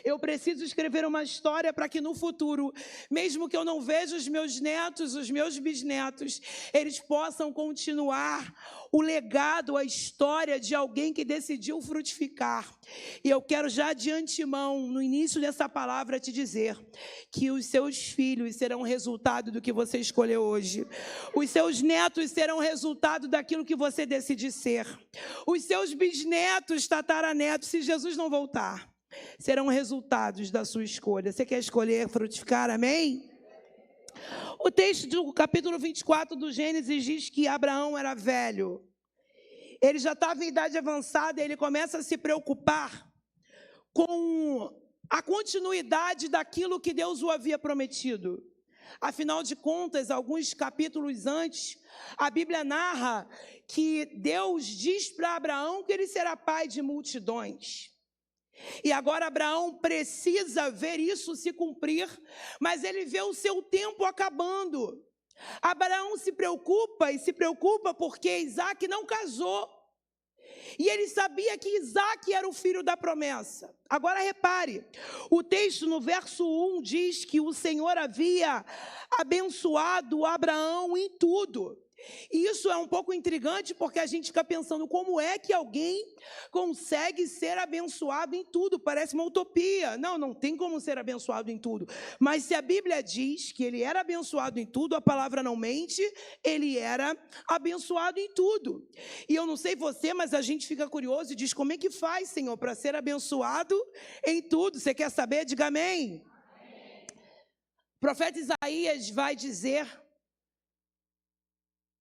Eu preciso escrever uma história para que no futuro, mesmo que eu não veja os meus netos, os meus bisnetos, eles possam continuar o legado, a história de alguém que decidiu frutificar. E eu quero já de antemão, no início dessa palavra, te dizer que os seus filhos serão resultado do que você escolheu hoje. Os seus netos serão resultado daquilo que você decidir ser. Os seus bisnetos, tataranetos, se Jesus não voltar, serão resultados da sua escolha. Você quer escolher frutificar, amém? O texto do capítulo 24 do Gênesis diz que Abraão era velho. Ele já estava em idade avançada e ele começa a se preocupar com a continuidade daquilo que Deus o havia prometido. Afinal de contas, alguns capítulos antes, a Bíblia narra que Deus diz para Abraão que ele será pai de multidões. E agora Abraão precisa ver isso se cumprir, mas ele vê o seu tempo acabando. Abraão se preocupa porque Isaac não casou. E ele sabia que Isaac era o filho da promessa. Agora repare, o texto no verso 1 diz que o Senhor havia abençoado Abraão em tudo. E isso é um pouco intrigante porque a gente fica pensando como é que alguém consegue ser abençoado em tudo. Parece uma utopia. Não tem como ser abençoado em tudo. Mas se a Bíblia diz que ele era abençoado em tudo, a palavra não mente, ele era abençoado em tudo. E eu não sei você, mas a gente fica curioso e diz, como é que faz, Senhor, para ser abençoado em tudo? Você quer saber? Diga amém. O profeta Isaías vai dizer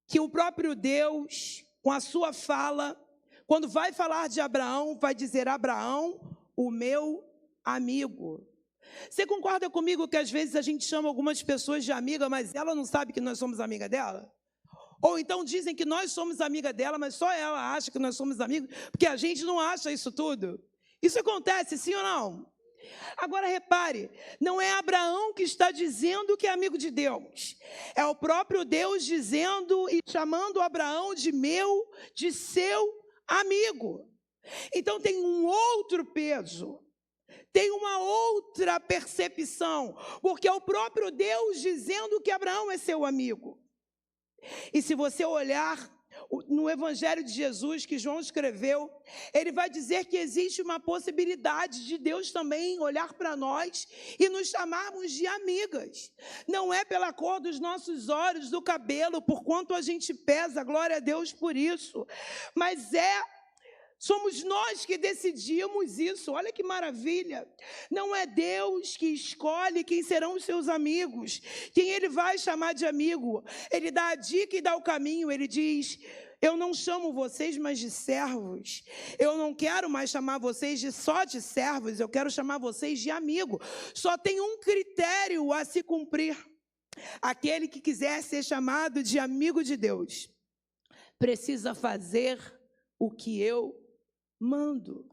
que o próprio Deus, com a sua fala, quando vai falar de Abraão, vai dizer, Abraão, o meu amigo. Você concorda comigo que às vezes a gente chama algumas pessoas de amiga, mas ela não sabe que nós somos amiga dela? Ou então dizem que nós somos amiga dela, mas só ela acha que nós somos amigos, porque a gente não acha isso tudo. Isso acontece, sim ou não? Agora repare, não é Abraão que está dizendo que é amigo de Deus. É o próprio Deus dizendo e chamando Abraão de seu amigo. Então tem um outro peso, tem uma outra percepção, porque é o próprio Deus dizendo que Abraão é seu amigo. E se você olhar no Evangelho de Jesus, que João escreveu, ele vai dizer que existe uma possibilidade de Deus também olhar para nós e nos chamarmos de amigas. Não é pela cor dos nossos olhos, do cabelo, por quanto a gente pesa, glória a Deus por isso, mas somos nós que decidimos isso. Olha que maravilha. Não é Deus que escolhe quem serão os seus amigos, quem ele vai chamar de amigo. Ele dá a dica e dá o caminho. Ele diz, eu não chamo vocês mais de servos. Eu não quero mais chamar vocês só de servos. Eu quero chamar vocês de amigo. Só tem um critério a se cumprir. Aquele que quiser ser chamado de amigo de Deus precisa fazer o que eu mando.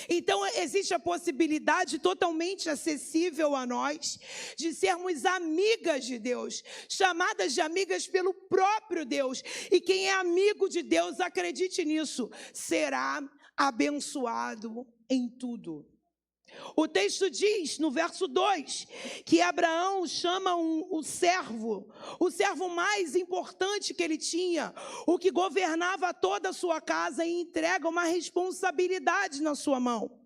Então, existe a possibilidade totalmente acessível a nós de sermos amigas de Deus, chamadas de amigas pelo próprio Deus. E quem é amigo de Deus, acredite nisso, será abençoado em tudo. O texto diz, no verso 2, que Abraão chama o servo mais importante que ele tinha, o que governava toda a sua casa, e entrega uma responsabilidade na sua mão.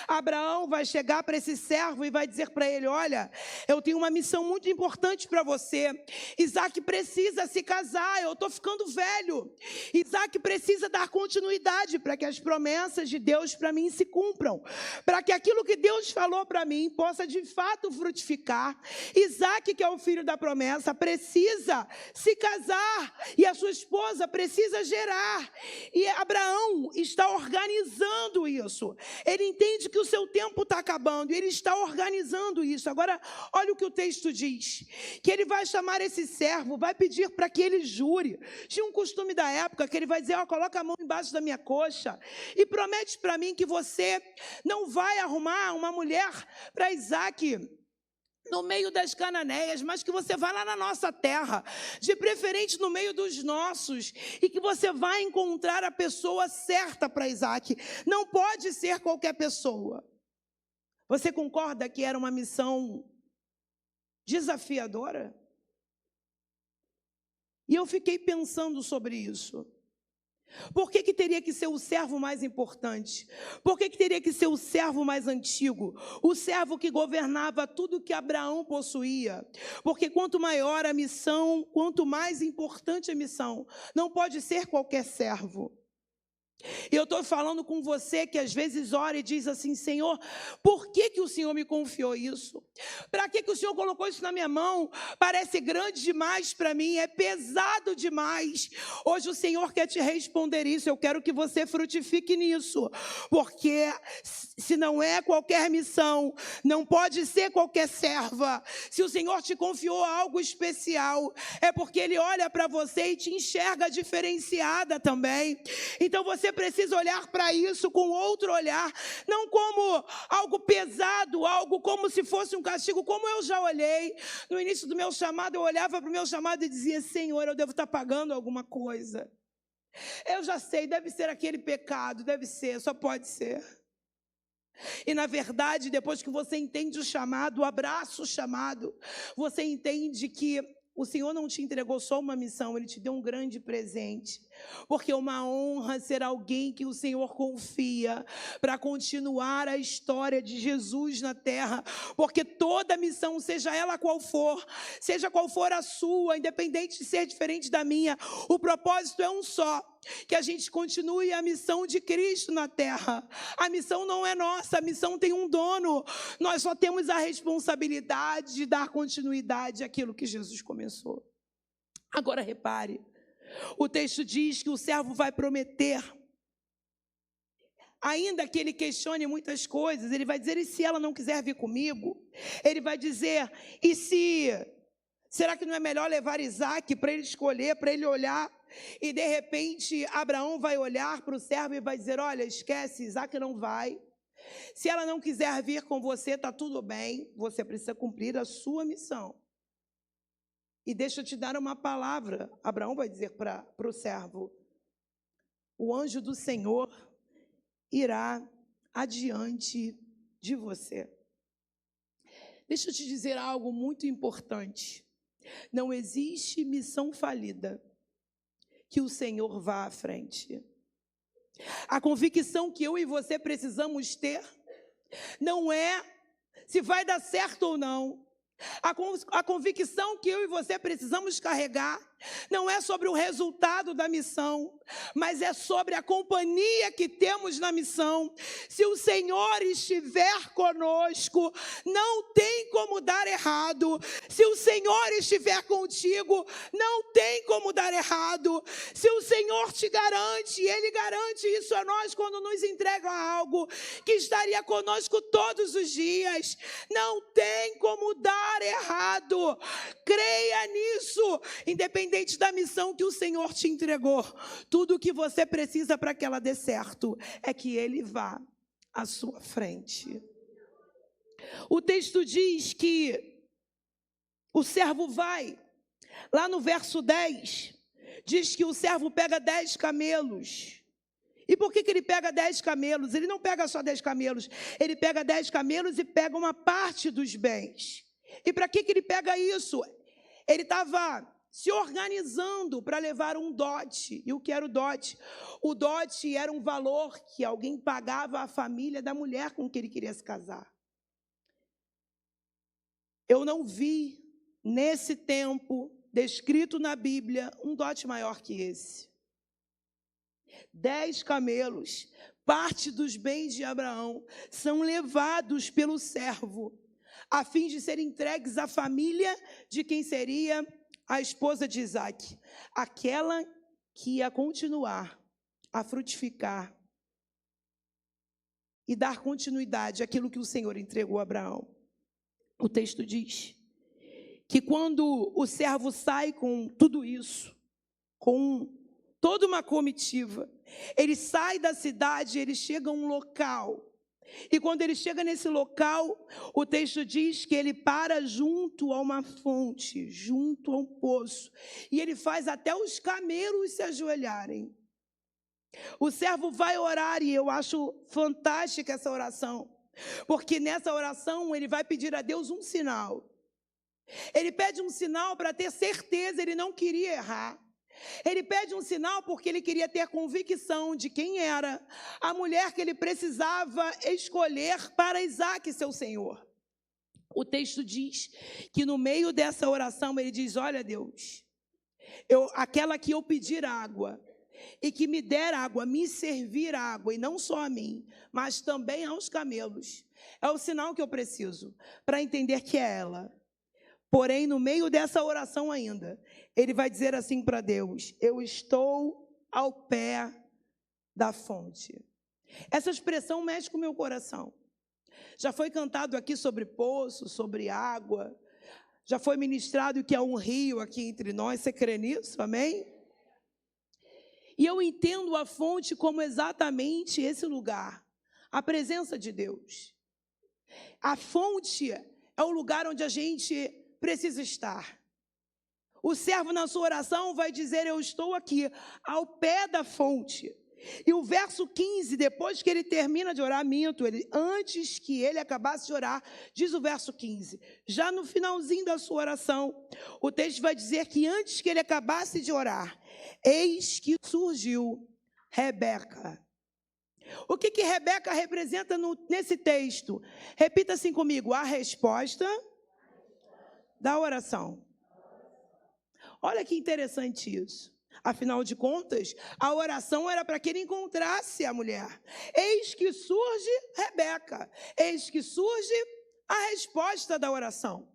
Abraão vai chegar para esse servo e vai dizer para ele: olha, eu tenho uma missão muito importante para você. Isaac precisa se casar, eu estou ficando velho. Isaac precisa dar continuidade para que as promessas de Deus para mim se cumpram, para que aquilo que Deus falou para mim possa de fato frutificar. Isaac, que é o filho da promessa, precisa se casar e a sua esposa precisa gerar. E Abraão está organizando isso. Ele entende que o seu tempo está acabando e ele está organizando isso. Agora, olha o que o texto diz, que ele vai chamar esse servo, vai pedir para que ele jure. Tinha um costume da época que ele vai dizer: ó, coloca a mão embaixo da minha coxa e promete para mim que você não vai arrumar uma mulher para Isaac no meio das cananeias, mas que você vai lá na nossa terra, de preferente no meio dos nossos, e que você vai encontrar a pessoa certa para Isaac. Não pode ser qualquer pessoa. Você concorda que era uma missão desafiadora? E eu fiquei pensando sobre isso. Por que teria que ser o servo mais importante? Por que teria que ser o servo mais antigo? O servo que governava tudo que Abraão possuía. Porque quanto maior a missão, quanto mais importante a missão, não pode ser qualquer servo. E eu estou falando com você que às vezes ora e diz assim: Senhor, por que o Senhor me confiou isso? Para que o Senhor colocou isso na minha mão? Parece grande demais para mim, é pesado demais. Hoje o Senhor quer te responder isso. Eu quero que você frutifique nisso, porque se não é qualquer missão, não pode ser qualquer serva. Se o Senhor te confiou algo especial, é porque Ele olha para você e te enxerga diferenciada também. Então você precisa olhar para isso com outro olhar, não como algo pesado, algo como se fosse um castigo, como eu já olhei. No início do meu chamado, eu olhava para o meu chamado e dizia: Senhor, eu devo estar pagando alguma coisa. Eu já sei, deve ser aquele pecado, deve ser, só pode ser. E na verdade, depois que você entende o chamado, abraça o chamado, você entende que o Senhor não te entregou só uma missão, Ele te deu um grande presente. Porque é uma honra ser alguém que o Senhor confia para continuar a história de Jesus na terra. Porque toda missão, seja ela qual for, seja qual for a sua, independente de ser diferente da minha, o propósito é um só: que a gente continue a missão de Cristo na terra. A missão não é nossa, a missão tem um dono. Nós só temos a responsabilidade de dar continuidade àquilo que Jesus começou. Agora repare, o texto diz que o servo vai prometer. Ainda que ele questione muitas coisas, ele vai dizer: e se ela não quiser vir comigo? Ele vai dizer: e se... será que não é melhor levar Isaac para ele escolher, para ele olhar? E de repente Abraão vai olhar para o servo e vai dizer: olha, esquece, Isaac não vai. Se ela não quiser vir com você, está tudo bem, você precisa cumprir a sua missão. E deixa eu te dar uma palavra. Abraão vai dizer para o servo: o anjo do Senhor irá adiante de você. Deixa eu te dizer algo muito importante. Não existe missão falida que o Senhor vá à frente. A convicção que eu e você precisamos ter não é se vai dar certo ou não. A convicção que eu e você precisamos carregar não é sobre o resultado da missão, mas é sobre a companhia que temos na missão. Se o Senhor estiver conosco, não tem como dar errado. Se o Senhor estiver contigo, não tem como dar errado. Se o Senhor te garante, Ele garante isso a nós quando nos entrega algo, que estaria conosco todos os dias. Não tem como dar errado. Creia nisso, independente da missão que o Senhor te entregou. Tudo o que você precisa para que ela dê certo é que Ele vá à sua frente. O texto diz que o servo vai. Lá no verso 10, diz que o servo pega 10 camelos. E por que ele pega 10 camelos? Ele não pega só 10 camelos. Ele pega 10 camelos e pega uma parte dos bens. E para que ele pega isso? Ele estava se organizando para levar um dote. E o que era o dote? O dote era um valor que alguém pagava à família da mulher com que ele queria se casar. Eu não vi, nesse tempo, descrito na Bíblia, um dote maior que esse. 10 camelos, parte dos bens de Abraão, são levados pelo servo, a fim de serem entregues à família de quem seria a esposa de Isaque, aquela que ia continuar a frutificar e dar continuidade àquilo que o Senhor entregou a Abraão. O texto diz que quando o servo sai com tudo isso, com toda uma comitiva, ele sai da cidade, ele chega a um local. E quando ele chega nesse local, o texto diz que ele para junto a uma fonte, junto a um poço. E ele faz até os camelos se ajoelharem. O servo vai orar, e eu acho fantástica essa oração. Porque nessa oração ele vai pedir a Deus um sinal. Ele pede um sinal para ter certeza, ele não queria errar. Ele pede um sinal porque ele queria ter convicção de quem era a mulher que ele precisava escolher para Isaque, seu senhor. O texto diz que no meio dessa oração ele diz: olha, Deus, aquela que eu pedir água e que me der água, me servir água, e não só a mim, mas também aos camelos, é o sinal que eu preciso para entender que é ela. Porém, no meio dessa oração ainda, ele vai dizer assim para Deus: eu estou ao pé da fonte. Essa expressão mexe com o meu coração. Já foi cantado aqui sobre poço, sobre água. Já foi ministrado que há um rio aqui entre nós. Você crê nisso? Amém? E eu entendo a fonte como exatamente esse lugar, a presença de Deus. A fonte é o lugar onde a gente precisa estar. O servo, na sua oração, vai dizer: eu estou aqui, ao pé da fonte. E o verso 15, depois que ele termina de orar, antes que ele acabasse de orar, diz o verso 15, já no finalzinho da sua oração, o texto vai dizer que antes que ele acabasse de orar, eis que surgiu Rebeca. O que Rebeca representa nesse texto? Repita assim comigo: a resposta da oração. Olha que interessante isso. Afinal de contas, a oração era para que ele encontrasse a mulher. Eis que surge Rebeca. Eis que surge a resposta da oração.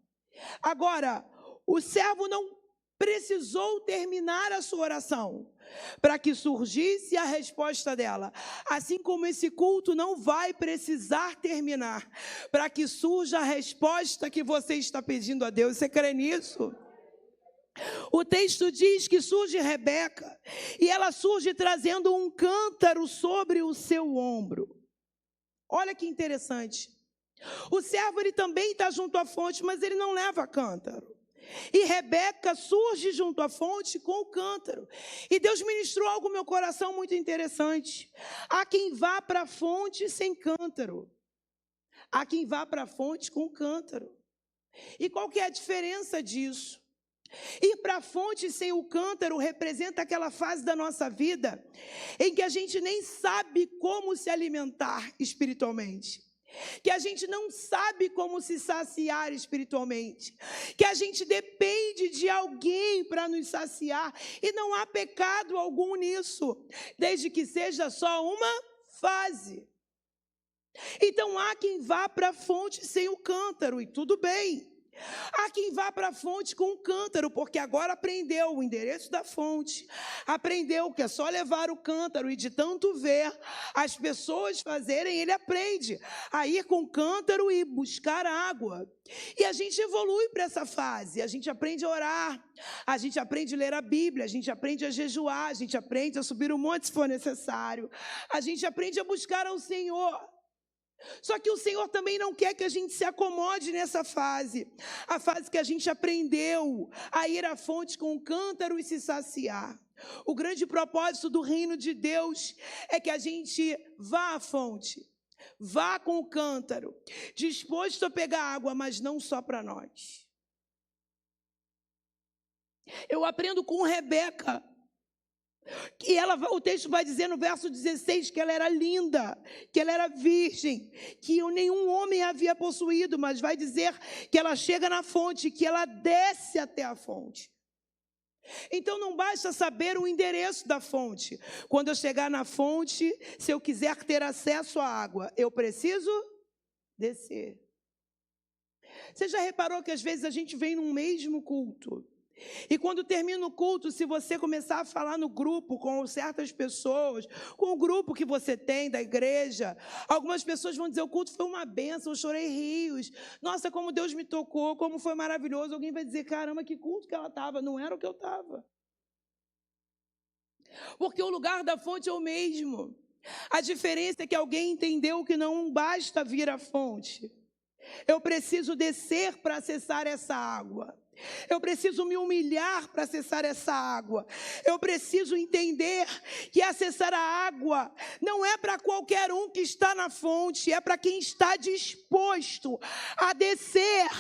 Agora, o servo não precisou terminar a sua oração para que surgisse a resposta dela. Assim como esse culto não vai precisar terminar para que surja a resposta que você está pedindo a Deus. Você crê nisso? O texto diz que surge Rebeca, e ela surge trazendo um cântaro sobre o seu ombro. Olha que interessante. O servo, ele também está junto à fonte, mas ele não leva cântaro. E Rebeca surge junto à fonte com o cântaro. E Deus ministrou algo no meu coração muito interessante. Há quem vá para a fonte sem cântaro. Há quem vá para a fonte com cântaro. E qual que é a diferença disso? Ir para a fonte sem o cântaro representa aquela fase da nossa vida em que a gente nem sabe como se alimentar espiritualmente, que a gente não sabe como se saciar espiritualmente, que a gente depende de alguém para nos saciar, e não há pecado algum nisso, desde que seja só uma fase. Então há quem vá para a fonte sem o cântaro, e tudo bem. Há quem vá para a fonte com um cântaro, porque agora aprendeu o endereço da fonte, aprendeu que é só levar o cântaro, e de tanto ver as pessoas fazerem, ele aprende a ir com o cântaro e buscar água. E a gente evolui para essa fase, a gente aprende a orar, a gente aprende a ler a Bíblia, a gente aprende a jejuar, a gente aprende a subir o monte se for necessário, a gente aprende a buscar ao Senhor. Só que o Senhor também não quer que a gente se acomode nessa fase, a fase que a gente aprendeu a ir à fonte com o cântaro e se saciar. O grande propósito do reino de Deus é que a gente vá à fonte, vá com o cântaro, disposto a pegar água, mas não só para nós. Eu aprendo com Rebeca, que o texto vai dizer no verso 16 que ela era linda, que ela era virgem, que nenhum homem havia possuído, mas vai dizer que ela chega na fonte, que ela desce até a fonte. Então não basta saber o endereço da fonte. Quando eu chegar na fonte, se eu quiser ter acesso à água, eu preciso descer. Você já reparou que às vezes a gente vem num mesmo culto? E quando termina o culto, se você começar a falar no grupo com certas pessoas, com o grupo que você tem da igreja, algumas pessoas vão dizer: o culto foi uma bênção, eu chorei rios, nossa, como Deus me tocou, como foi maravilhoso. Alguém vai dizer: caramba, que culto que ela estava, não era o que eu estava. Porque o lugar da fonte é o mesmo. A diferença é que alguém entendeu que não basta vir à fonte. Eu preciso descer para acessar essa água. Eu preciso me humilhar para acessar essa água. Eu preciso entender que acessar a água não é para qualquer um que está na fonte, é para quem está disposto a descer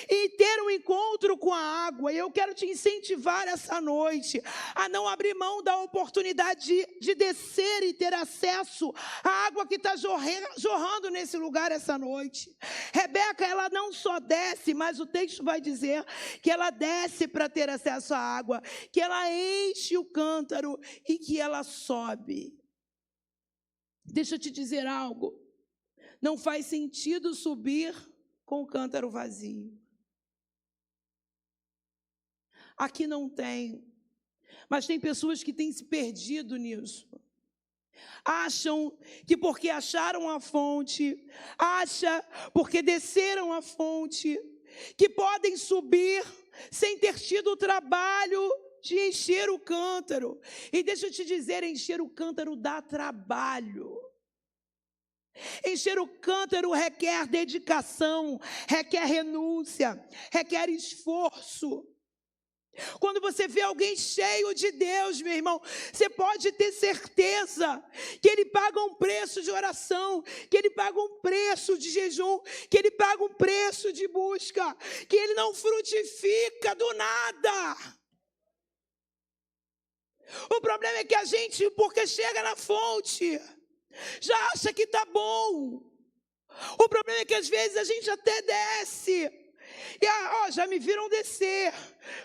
e ter um encontro com a água. E eu quero te incentivar essa noite a não abrir mão da oportunidade de descer e ter acesso à água que está jorrando nesse lugar essa noite. Rebeca, ela não só desce, mas o texto vai dizer que ela desce para ter acesso à água, que ela enche o cântaro e que ela sobe. Deixa eu te dizer algo. Não faz sentido subir com o cântaro vazio. Aqui não tem. Mas tem pessoas que têm se perdido nisso. Acham que porque acharam a fonte, porque desceram a fonte, que podem subir sem ter tido o trabalho de encher o cântaro. E deixa eu te dizer, encher o cântaro dá trabalho. Encher o cântaro requer dedicação, requer renúncia, requer esforço. Quando você vê alguém cheio de Deus, meu irmão, você pode ter certeza que ele paga um preço de oração, que ele paga um preço de jejum, que ele paga um preço de busca, que ele não frutifica do nada. O problema é que a gente, porque chega na fonte, já acha que está bom. O problema é que às vezes a gente até desce. E já me viram descer,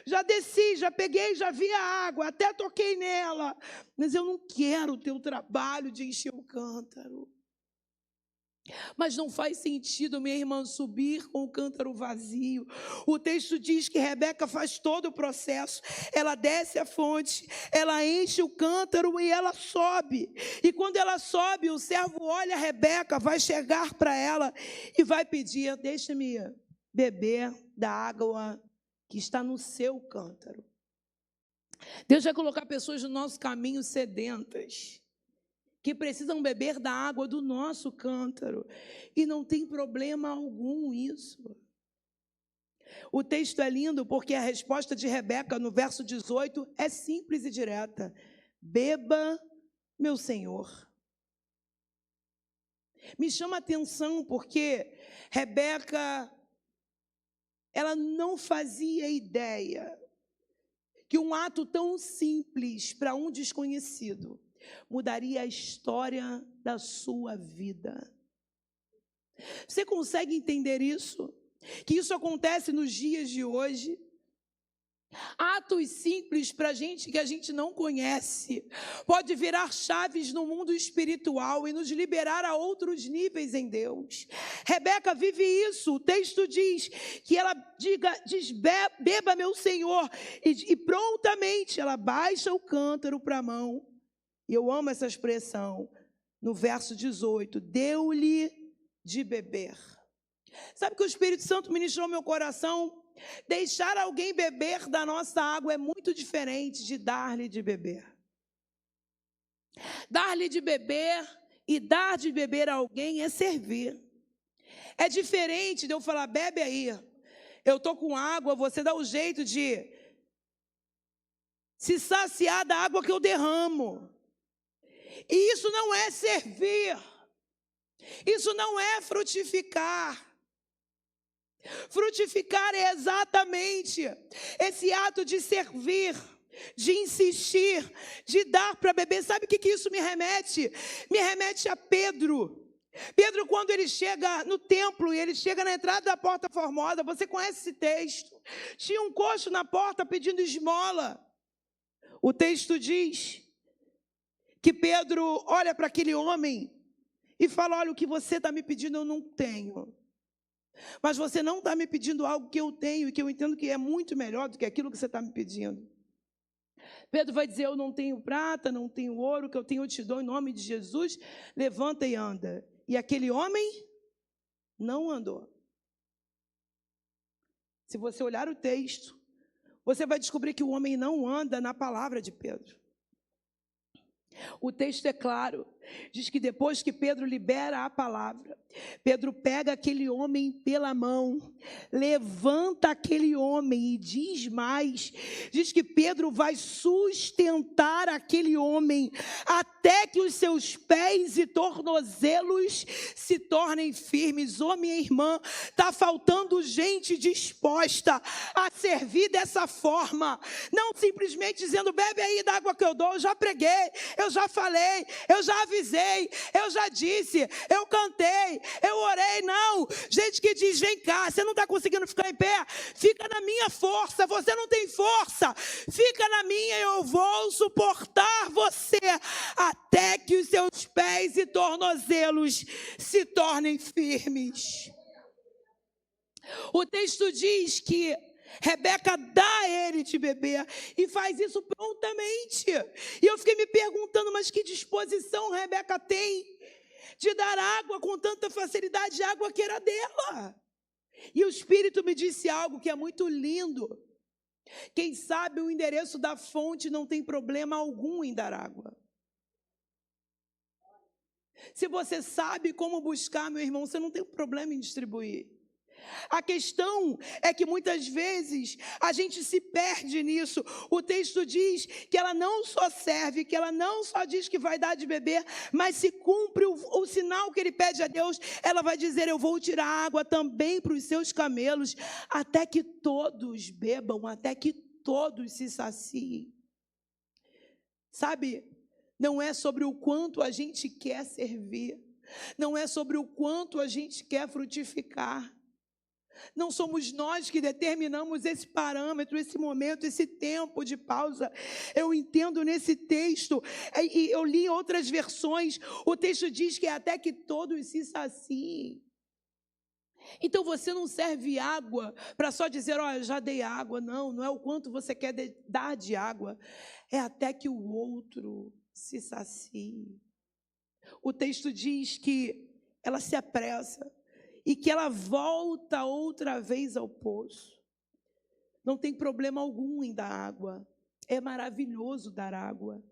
já desci, já peguei, já vi a água, até toquei nela, mas eu não quero ter o trabalho de encher o cântaro. Mas não faz sentido, minha irmã, subir com o cântaro vazio. O texto diz que Rebeca faz todo o processo. Ela desce a fonte, ela enche o cântaro e ela sobe. E quando ela sobe, o servo olha a Rebeca, vai chegar para ela e vai pedir: deixa-me beber da água que está no seu cântaro. Deus vai colocar pessoas no nosso caminho sedentas, que precisam beber da água do nosso cântaro. E não tem problema algum isso. O texto é lindo porque a resposta de Rebeca no verso 18 é simples e direta: beba, meu Senhor. Me chama a atenção porque Rebeca, ela não fazia ideia que um ato tão simples para um desconhecido mudaria a história da sua vida. Você consegue entender isso? Que isso acontece nos dias de hoje? Atos simples para gente que a gente não conhece pode virar chaves no mundo espiritual e nos liberar a outros níveis em Deus. Rebeca vive isso. O texto diz que ela diz: beba, meu Senhor, e prontamente ela baixa o cântaro para a mão. E eu amo essa expressão. No verso 18, deu-lhe de beber. Sabe que o Espírito Santo ministrou meu coração? Deixar alguém beber da nossa água é muito diferente de dar-lhe de beber. Dar-lhe de beber e dar de beber a alguém é servir. É diferente de eu falar: bebe aí, eu estou com água, você dá o jeito de se saciar da água que eu derramo. E isso não é servir. Isso não é frutificar. Frutificar é exatamente esse ato de servir, de insistir, de dar para beber. Sabe o que isso me remete? Me remete a Pedro. Pedro, quando ele chega no templo e ele chega na entrada da Porta Formosa, você conhece esse texto? Tinha um coxo na porta pedindo esmola. O texto diz que Pedro olha para aquele homem e fala: olha, o que você está me pedindo eu não tenho. Mas você não está me pedindo algo que eu tenho e que eu entendo que é muito melhor do que aquilo que você está me pedindo. Pedro vai dizer: eu não tenho prata, não tenho ouro, o que eu tenho eu te dou em nome de Jesus, levanta e anda. E aquele homem não andou. Se você olhar o texto, você vai descobrir que o homem não anda na palavra de Pedro. O texto é claro, diz que depois que Pedro libera a palavra, Pedro pega aquele homem pela mão, levanta aquele homem e diz mais, diz que Pedro vai sustentar aquele homem até que os seus pés e tornozelos se tornem firmes. Ô, minha irmã, está faltando gente disposta a servir dessa forma, não simplesmente dizendo: bebe aí da água que eu dou. Eu já preguei, eu já falei, eu já avisei, eu já disse, eu cantei, eu orei. Não, gente que diz: vem cá, você não está conseguindo ficar em pé, fica na minha força. Você não tem força, fica na minha, eu vou suportar você até que os seus pés e tornozelos se tornem firmes. O texto diz que Rebeca dá a ele de beber e faz isso prontamente. E eu fiquei me perguntando: mas que disposição Rebeca tem de dar água com tanta facilidade, água que era dela? E o Espírito me disse algo que é muito lindo. Quem sabe o endereço da fonte não tem problema algum em dar água. Se você sabe como buscar, meu irmão, você não tem problema em distribuir. A questão é que muitas vezes a gente se perde nisso. O texto diz que ela não só serve, que ela não só diz que vai dar de beber, mas se cumpre o sinal que ele pede a Deus, ela vai dizer: eu vou tirar água também para os seus camelos, até que todos bebam, até que todos se saciem. Sabe, não é sobre o quanto a gente quer servir, não é sobre o quanto a gente quer frutificar. Não somos nós que determinamos esse parâmetro, esse momento, esse tempo de pausa. Eu entendo nesse texto, e eu li em outras versões, o texto diz que é até que todos se saciem. Então você não serve água para só dizer: olha, já dei água. Não, não é o quanto você quer dar de água, é até que o outro se sacie. O texto diz que ela se apressa e que ela volta outra vez ao poço. Não tem problema algum em dar água. É maravilhoso dar água.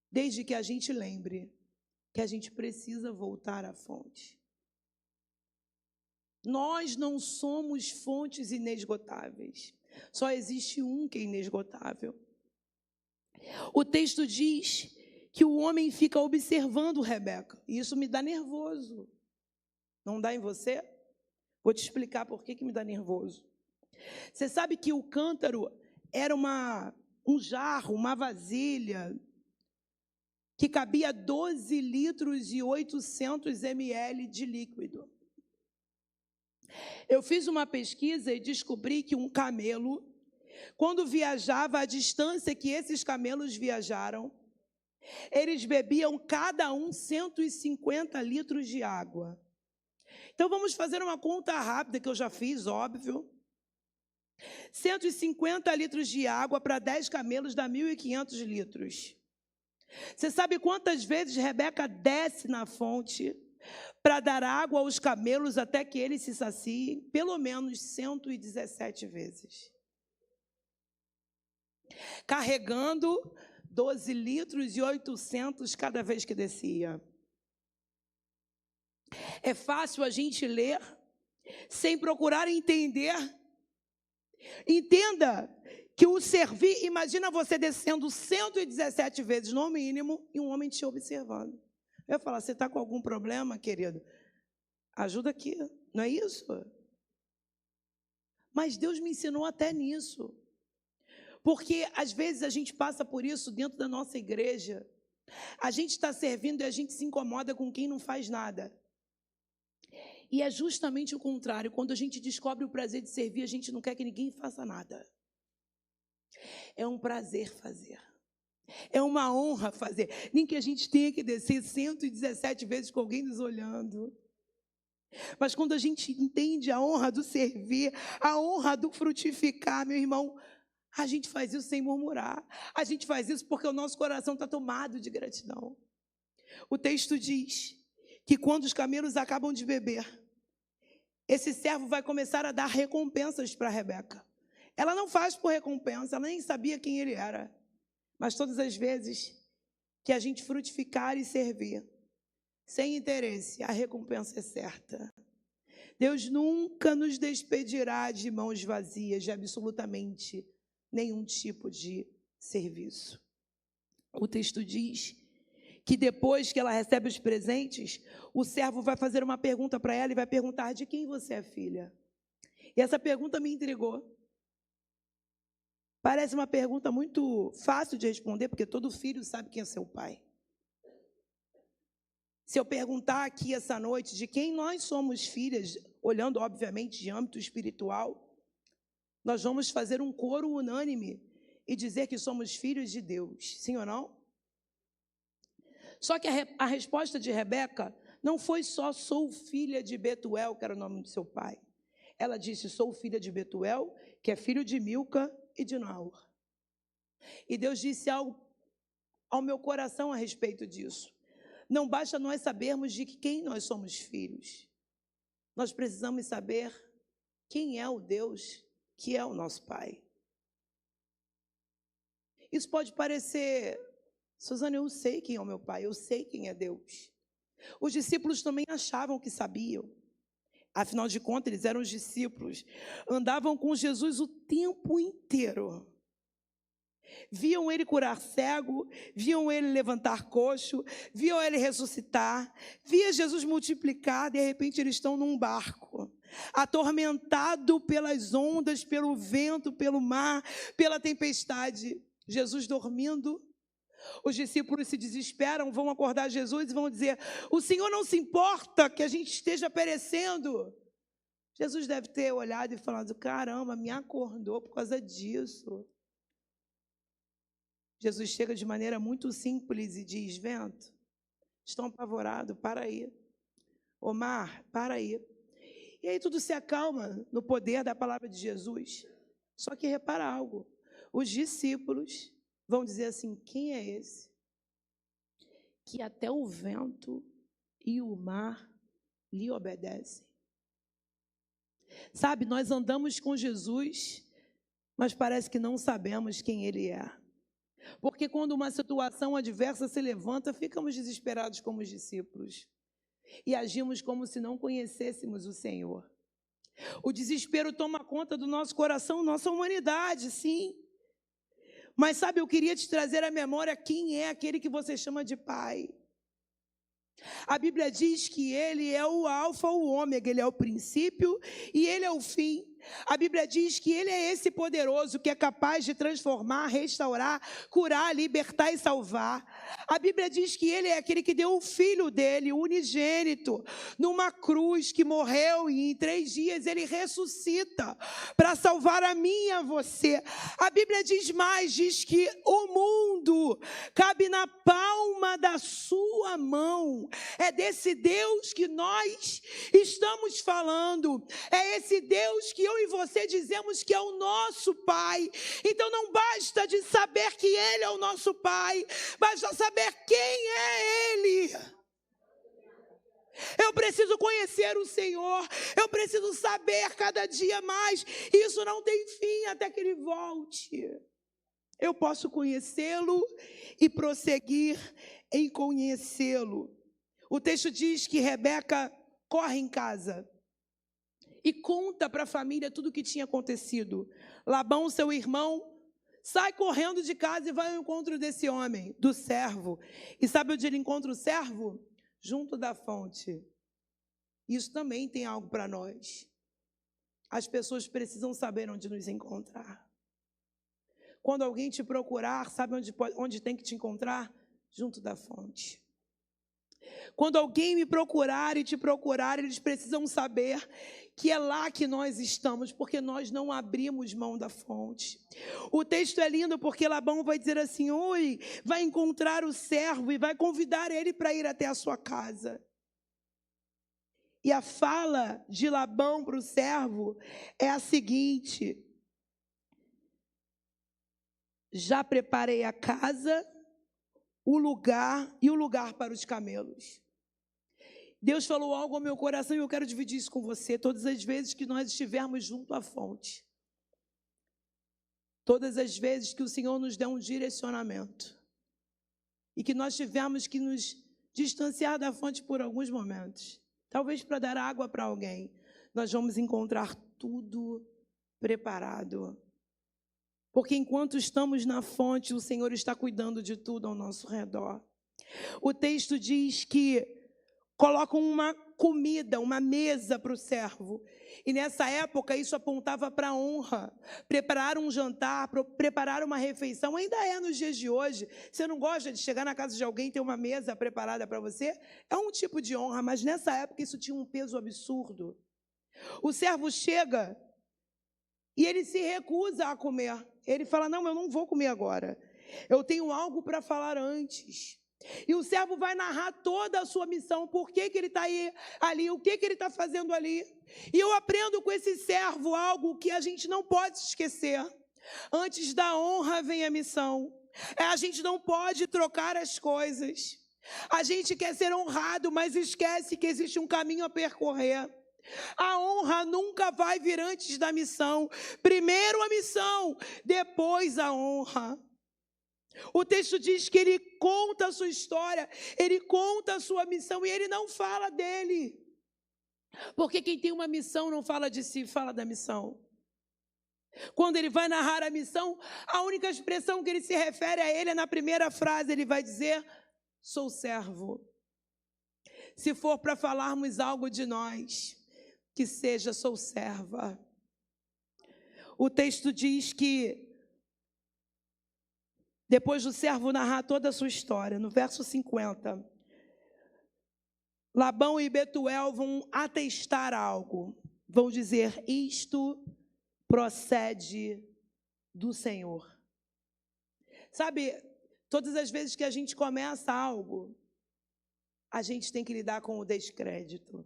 Desde que a gente lembre que a gente precisa voltar à fonte. Nós não somos fontes inesgotáveis. Só existe um que é inesgotável. O texto diz que o homem fica observando Rebeca. E isso me dá nervoso. Não dá em você? Vou te explicar por que me dá nervoso. Você sabe que o cântaro era um jarro, uma vasilha, que cabia 12 litros e 800 ml de líquido. Eu fiz uma pesquisa e descobri que um camelo, quando viajava a distância que esses camelos viajaram, eles bebiam cada um 150 litros de água. Então, vamos fazer uma conta rápida, que eu já fiz, óbvio. 150 litros de água para 10 camelos dá 1.500 litros. Você sabe quantas vezes Rebeca desce na fonte para dar água aos camelos até que eles se saciem? Pelo menos 117 vezes. Carregando 12 litros e 800 cada vez que descia. É fácil a gente ler sem procurar entender. Entenda que o servir, imagina você descendo 117 vezes no mínimo e um homem te observando. Eu ia falar: você está com algum problema, querido? Ajuda aqui, não é isso? Mas Deus me ensinou até nisso. Porque, às vezes, a gente passa por isso dentro da nossa igreja. A gente está servindo e a gente se incomoda com quem não faz nada. E é justamente o contrário. Quando a gente descobre o prazer de servir, a gente não quer que ninguém faça nada. É um prazer fazer. É uma honra fazer. Nem que a gente tenha que descer 117 vezes com alguém nos olhando. Mas quando a gente entende a honra do servir, a honra do frutificar, meu irmão, a gente faz isso sem murmurar. A gente faz isso porque o nosso coração está tomado de gratidão. O texto diz que quando os camelos acabam de beber, esse servo vai começar a dar recompensas para Rebeca. Ela não faz por recompensa, ela nem sabia quem ele era. Mas todas as vezes que a gente frutificar e servir, sem interesse, a recompensa é certa. Deus nunca nos despedirá de mãos vazias, de absolutamente nenhum tipo de serviço. O texto diz que depois que ela recebe os presentes, o servo vai fazer uma pergunta para ela e vai perguntar: de quem você é filha? E essa pergunta me intrigou. Parece uma pergunta muito fácil de responder, porque todo filho sabe quem é seu pai. Se eu perguntar aqui essa noite de quem nós somos filhas, olhando obviamente de âmbito espiritual, nós vamos fazer um coro unânime e dizer que somos filhos de Deus, sim ou não? Só que a resposta de Rebeca não foi só sou filha de Betuel, que era o nome do seu pai. Ela disse: sou filha de Betuel, que é filho de Milca e de Naor. E Deus disse algo ao meu coração a respeito disso. Não basta nós sabermos de quem nós somos filhos. Nós precisamos saber quem é o Deus que é o nosso Pai. Isso pode parecer: Suzane, eu sei quem é o meu Pai, eu sei quem é Deus. Os discípulos também achavam que sabiam. Afinal de contas, eles eram os discípulos. Andavam com Jesus o tempo inteiro. Viam ele curar cego, viam ele levantar coxo, viam ele ressuscitar, via Jesus multiplicar. De repente eles estão num barco, atormentado pelas ondas, pelo vento, pelo mar, pela tempestade. Jesus dormindo. Os discípulos se desesperam, vão acordar Jesus e vão dizer: o Senhor não se importa que a gente esteja perecendo. Jesus deve ter olhado e falado: caramba, me acordou por causa disso. Jesus chega de maneira muito simples e diz: vento, estão apavorados, para aí. Ô mar, para aí. E aí tudo se acalma no poder da palavra de Jesus. Só que repara algo: os discípulos vão dizer assim: quem é esse que até o vento e o mar lhe obedecem? Sabe, nós andamos com Jesus, mas parece que não sabemos quem Ele é. Porque quando uma situação adversa se levanta, ficamos desesperados como os discípulos e agimos como se não conhecêssemos o Senhor. O desespero toma conta do nosso coração, nossa humanidade, sim. Mas sabe, eu queria te trazer à memória quem é aquele que você chama de Pai. A Bíblia diz que Ele é o alfa, o ômega, Ele é o princípio e Ele é o fim. A Bíblia diz que Ele é esse poderoso que é capaz de transformar, restaurar, curar, libertar e salvar. A Bíblia diz que Ele é aquele que deu o Filho dele, o unigênito, numa cruz, que morreu e em 3 dias Ele ressuscita para salvar a mim e a você. A Bíblia diz mais, diz que o mundo cabe na palma da sua mão. É desse Deus que nós estamos falando. É esse Deus que eu e você dizemos que é o nosso Pai. Então não basta de saber que Ele é o nosso Pai, basta saber quem é Ele. Eu preciso conhecer o Senhor, eu preciso saber cada dia mais. Isso não tem fim até que Ele volte. Eu posso conhecê-lo e prosseguir em conhecê-lo. O texto diz que Rebeca corre em casa e conta para a família tudo o que tinha acontecido. Labão, seu irmão, sai correndo de casa e vai ao encontro desse homem, do servo. E sabe onde ele encontra o servo? Junto da fonte. Isso também tem algo para nós. as pessoas precisam saber onde nos encontrar. Quando alguém te procurar, sabe onde tem que te encontrar? Junto da fonte. Quando alguém me procurar e te procurar, eles precisam saber que é lá que nós estamos, porque nós não abrimos mão da fonte. O texto é lindo porque Labão vai dizer assim, oi, vai encontrar o servo e vai convidar ele para ir até a sua casa. E a fala de Labão para o servo é a seguinte: já preparei a casa, o lugar para os camelos. Deus falou algo ao meu coração e eu quero dividir isso com você. Todas as vezes que nós estivermos junto à fonte, todas as vezes que o Senhor nos der um direcionamento e que nós tivermos que nos distanciar da fonte por alguns momentos, talvez para dar água para alguém, nós vamos encontrar tudo preparado. Porque enquanto estamos na fonte, o Senhor está cuidando de tudo ao nosso redor. O texto diz que colocam uma comida, uma mesa para o servo. E nessa época isso apontava para a honra. Preparar um jantar, preparar uma refeição, ainda é nos dias de hoje. Você não gosta de chegar na casa de alguém e ter uma mesa preparada para você? É um tipo de honra, mas nessa época isso tinha um peso absurdo. O servo chega e ele se recusa a comer. Ele fala, não, eu não vou comer agora. Eu tenho algo para falar antes. E o servo vai narrar toda a sua missão, por que ele está ali, o que ele está fazendo ali. E eu aprendo com esse servo algo que a gente não pode esquecer. Antes da honra vem a missão. A gente não pode trocar as coisas. A gente quer ser honrado, mas esquece que existe um caminho a percorrer. A honra nunca vai vir antes da missão. Primeiro a missão, depois a honra. O texto diz que ele conta a sua história, ele conta a sua missão e ele não fala dele. Porque quem tem uma missão não fala de si, fala da missão. Quando ele vai narrar a missão, a única expressão que ele se refere a ele é na primeira frase, ele vai dizer, sou servo. Se for para falarmos algo de nós, que seja, sou serva. O texto diz que, depois do servo narrar toda a sua história, no verso 50, Labão e Betuel vão atestar algo. Vão dizer, isto procede do Senhor. Sabe, todas as vezes que a gente começa algo, a gente tem que lidar com o descrédito.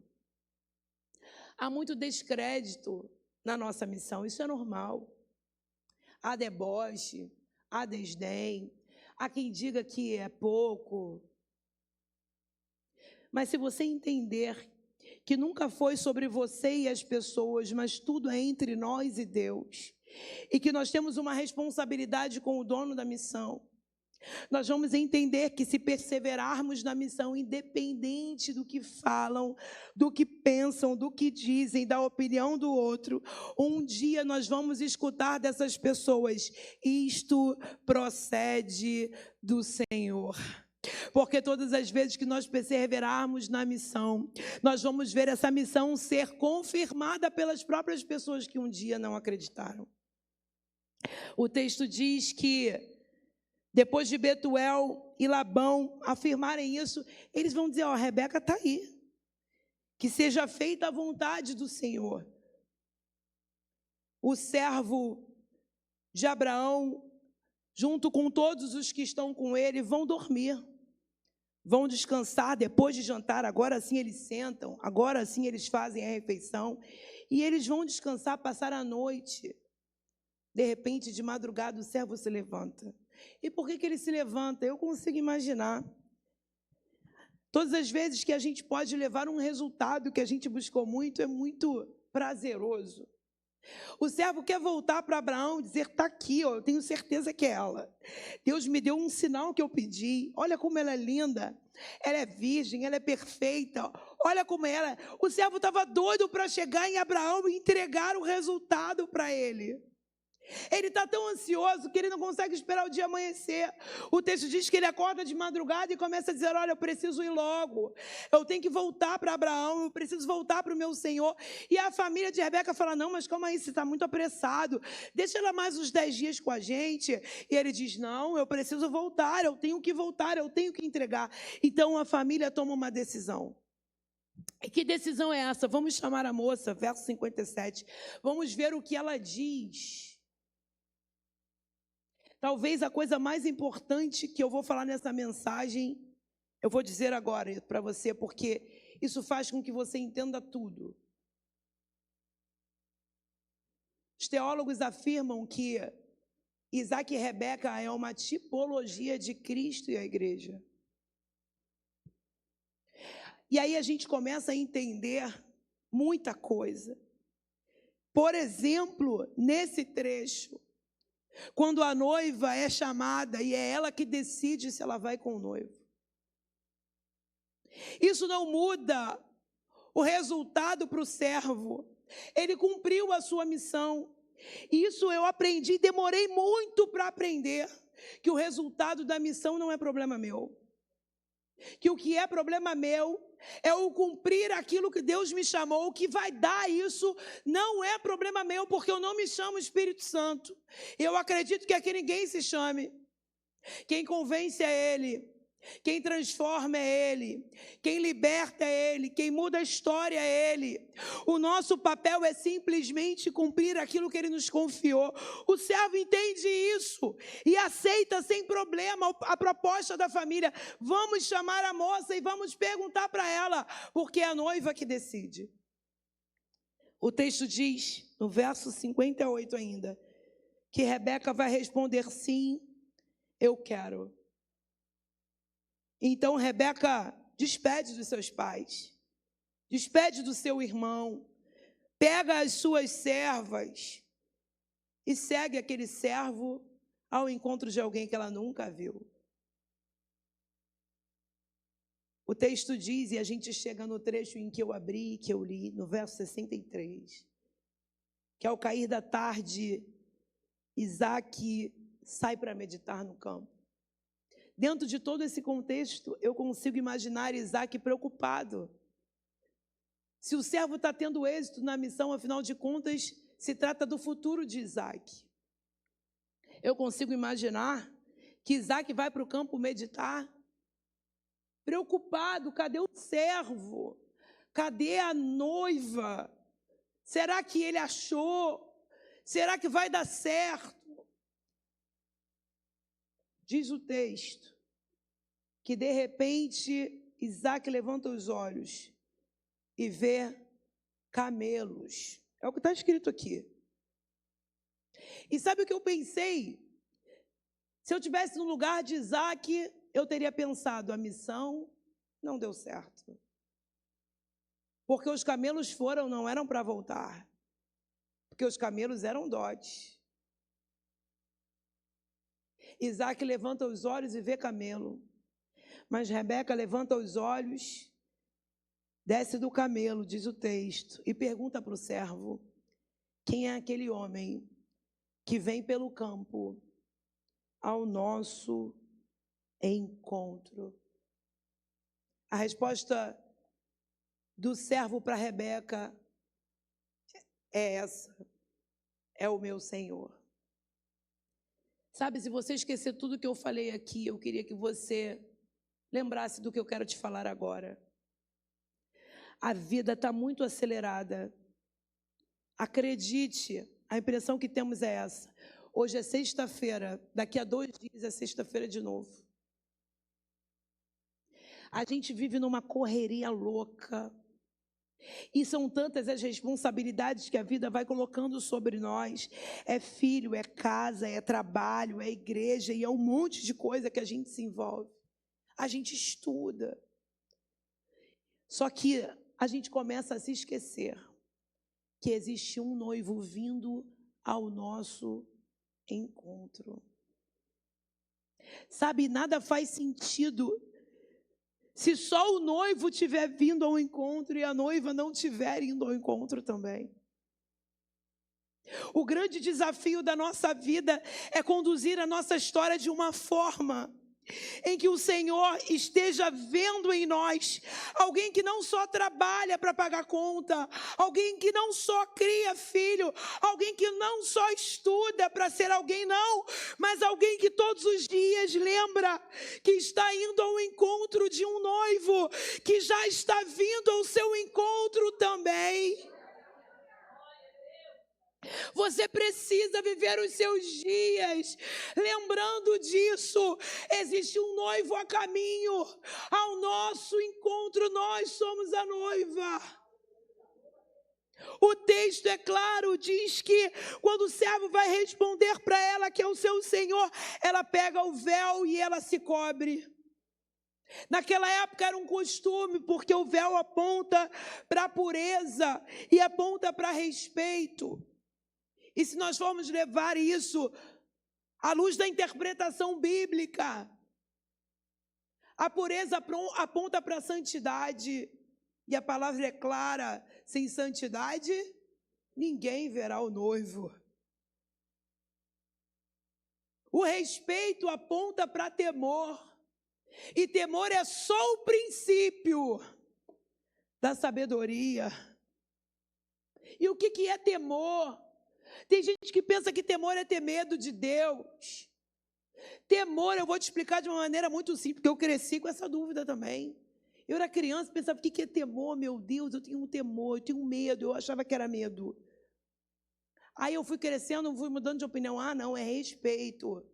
Há muito descrédito na nossa missão, isso é normal. Há deboche, há desdém, há quem diga que é pouco. Mas se você entender que nunca foi sobre você e as pessoas, mas tudo é entre nós e Deus, e que nós temos uma responsabilidade com o dono da missão, nós vamos entender que se perseverarmos na missão, independente do que falam, do que pensam, do que dizem, da opinião do outro, um dia nós vamos escutar dessas pessoas, isto procede do Senhor. Porque todas as vezes que nós perseverarmos na missão, nós vamos ver essa missão ser confirmada pelas próprias pessoas que um dia não acreditaram. O texto diz que depois de Betuel e Labão afirmarem isso, eles vão dizer, Rebeca está aí. Que seja feita a vontade do Senhor. O servo de Abraão, junto com todos os que estão com ele, vão dormir. Vão descansar depois de jantar. Agora sim eles sentam, agora sim eles fazem a refeição. E eles vão descansar, passar a noite. De repente, de madrugada, o servo se levanta. E por que ele se levanta? Eu consigo imaginar. Todas as vezes que a gente pode levar um resultado que a gente buscou muito, é muito prazeroso. O servo quer voltar para Abraão e dizer, está aqui, eu tenho certeza que é ela. Deus me deu um sinal que eu pedi. Olha como ela é linda. Ela é virgem, ela é perfeita. Olha como ela... O servo estava doido para chegar em Abraão e entregar o resultado para ele. Ele está tão ansioso que ele não consegue esperar o dia amanhecer. O texto diz que ele acorda de madrugada e começa a dizer: olha, eu preciso ir logo. Eu tenho que voltar para Abraão, eu preciso voltar para o meu Senhor. E a família de Rebeca fala: não, mas calma aí, você está muito apressado. Deixa ela mais uns 10 dias com a gente. E ele diz: não, eu preciso voltar, eu tenho que voltar, eu tenho que entregar. Então a família toma uma decisão. E que decisão é essa? Vamos chamar a moça, verso 57. Vamos ver o que ela diz. Talvez a coisa mais importante que eu vou falar nessa mensagem, eu vou dizer agora para você, porque isso faz com que você entenda tudo. Os teólogos afirmam que Isaac e Rebeca é uma tipologia de Cristo e a igreja. E aí a gente começa a entender muita coisa. Por exemplo, nesse trecho, quando a noiva é chamada e é ela que decide se ela vai com o noivo. Isso não muda o resultado para o servo. Ele cumpriu a sua missão. Isso eu aprendi, demorei muito para aprender, que o resultado da missão não é problema meu. Que o que é problema meu é o cumprir aquilo que Deus me chamou. O que vai dar isso não é problema meu, porque eu não me chamo Espírito Santo. Eu acredito que aqui ninguém se chame. Quem convence é Ele. Quem transforma é Ele. Quem liberta é Ele. Quem muda a história é Ele. O nosso papel é simplesmente cumprir aquilo que Ele nos confiou. O servo entende isso e aceita sem problema a proposta da família. Vamos chamar a moça e vamos perguntar para ela, porque é a noiva que decide. O texto diz, no verso 58 ainda, que Rebeca vai responder: sim, eu quero. Então Rebeca despede dos seus pais, despede do seu irmão, pega as suas servas e segue aquele servo ao encontro de alguém que ela nunca viu. O texto diz, e a gente chega no trecho em que eu abri, que eu li, no verso 63, que ao cair da tarde, Isaac sai para meditar no campo. Dentro de todo esse contexto, eu consigo imaginar Isaac preocupado. Se o servo está tendo êxito na missão, afinal de contas, se trata do futuro de Isaac. Eu consigo imaginar que Isaac vai para o campo meditar, preocupado: cadê o servo? Cadê a noiva? Será que ele achou? Será que vai dar certo? Diz o texto que, de repente, Isaac levanta os olhos e vê camelos. É o que está escrito aqui. E sabe o que eu pensei? Se eu estivesse no lugar de Isaac, eu teria pensado: a missão não deu certo. Porque os camelos não eram para voltar. Porque os camelos eram dotes. Isaac levanta os olhos e vê camelo. Mas Rebeca levanta os olhos, desce do camelo, diz o texto, e pergunta para o servo: quem é aquele homem que vem pelo campo ao nosso encontro? A resposta do servo para Rebeca é essa: é o meu Senhor. Sabe, se você esquecer tudo que eu falei aqui, eu queria que você lembrasse do que eu quero te falar agora. A vida está muito acelerada. Acredite, a impressão que temos é essa. Hoje é sexta-feira, daqui a 2 dias é sexta-feira de novo. A gente vive numa correria louca. E são tantas as responsabilidades que a vida vai colocando sobre nós. É filho, é casa, é trabalho, é igreja, e é um monte de coisa que a gente se envolve. A gente estuda. Só que a gente começa a se esquecer que existe um noivo vindo ao nosso encontro. Sabe, nada faz sentido se só o noivo estiver vindo ao encontro e a noiva não estiver indo ao encontro também. O grande desafio da nossa vida é conduzir a nossa história de uma forma em que o Senhor esteja vendo em nós alguém que não só trabalha para pagar conta, alguém que não só cria filho, alguém que não só estuda para ser alguém, não, mas alguém que todos os dias lembra que está indo ao encontro de um noivo, que já está vindo ao seu encontro também. Você precisa viver os seus dias lembrando disso. Existe um noivo a caminho. Ao nosso encontro, nós somos a noiva. O texto é claro, diz que quando o servo vai responder para ela que é o seu senhor, ela pega o véu e ela se cobre. Naquela época era um costume, porque o véu aponta para a pureza e aponta para respeito. E se nós formos levar isso à luz da interpretação bíblica, a pureza aponta para a santidade. E a palavra é clara: sem santidade, ninguém verá o noivo. O respeito aponta para temor. E temor é só o princípio da sabedoria. E o que é temor? Tem gente que pensa que temor é ter medo de Deus. Temor, eu vou te explicar de uma maneira muito simples, porque eu cresci com essa dúvida também. Eu era criança e pensava, o que é temor? Meu Deus, eu tenho um temor, eu tenho um medo, eu achava que era medo. Aí eu fui crescendo, fui mudando de opinião. Ah, não, é respeito.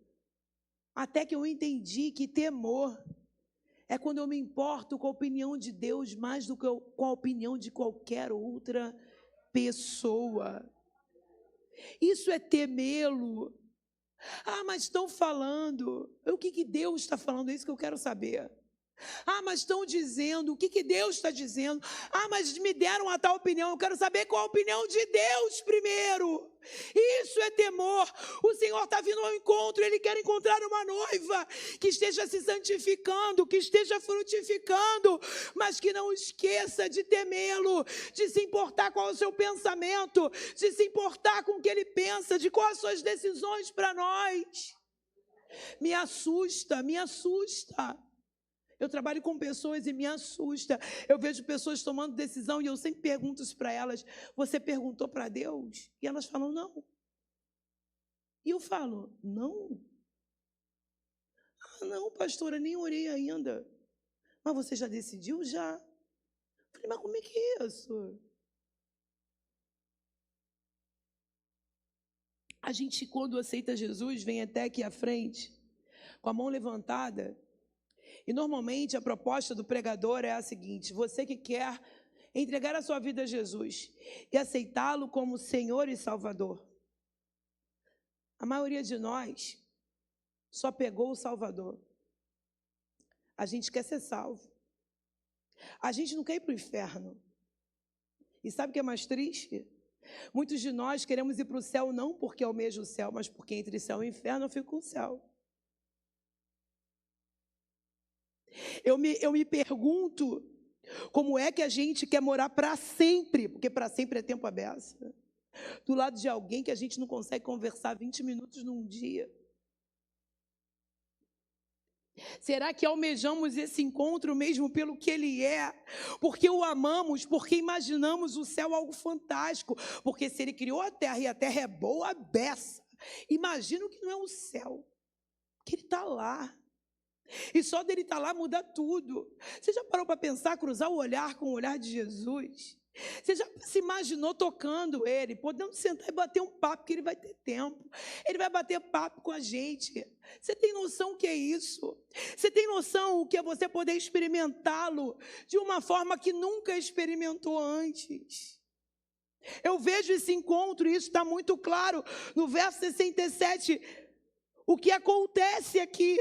Até que eu entendi que temor é quando eu me importo com a opinião de Deus mais do que com a opinião de qualquer outra pessoa. Isso é temê-lo. Ah, mas estão falando. O que Deus está falando? É isso que eu quero saber. Ah, mas estão dizendo. O que Deus está dizendo? Ah, mas me deram a tal opinião. Eu quero saber qual a opinião de Deus primeiro. Isso é temor. O Senhor está vindo ao encontro. Ele quer encontrar uma noiva que esteja se santificando, que esteja frutificando, mas que não esqueça de temê-lo, de se importar com o seu pensamento, de se importar com o que ele pensa, de quais as suas decisões para nós. Me assusta, me assusta. Eu trabalho com pessoas e me assusta. Eu vejo pessoas tomando decisão e eu sempre pergunto isso para elas. Você perguntou para Deus? E elas falam, não. E eu falo, não? Ah, não, pastora, nem orei ainda. Mas você já decidiu? Já. Eu falei, mas como é que é isso? A gente, quando aceita Jesus, vem até aqui à frente, com a mão levantada. E normalmente a proposta do pregador é a seguinte: você que quer entregar a sua vida a Jesus e aceitá-lo como Senhor e Salvador. A maioria de nós só pegou o Salvador. A gente quer ser salvo. A gente não quer ir para o inferno. E sabe o que é mais triste? Muitos de nós queremos ir para o céu não porque almeja o céu, mas porque entre céu e inferno fica o céu. Eu me pergunto como é que a gente quer morar para sempre, porque para sempre é tempo à beça, do lado de alguém que a gente não consegue conversar 20 minutos num dia. Será que almejamos esse encontro mesmo pelo que ele é? Porque o amamos, porque imaginamos o céu algo fantástico, porque se ele criou a terra e a terra é boa, beça, imagina o que não é o céu, que ele está lá. E só dele estar lá muda tudo. Você já parou para pensar, cruzar o olhar com o olhar de Jesus? Você já se imaginou tocando ele, podendo sentar e bater um papo, que ele vai ter tempo. Ele vai bater papo com a gente. Você tem noção o que é isso? Você tem noção o que é você poder experimentá-lo de uma forma que nunca experimentou antes? Eu vejo esse encontro, e isso está muito claro no verso 67. O que acontece aqui?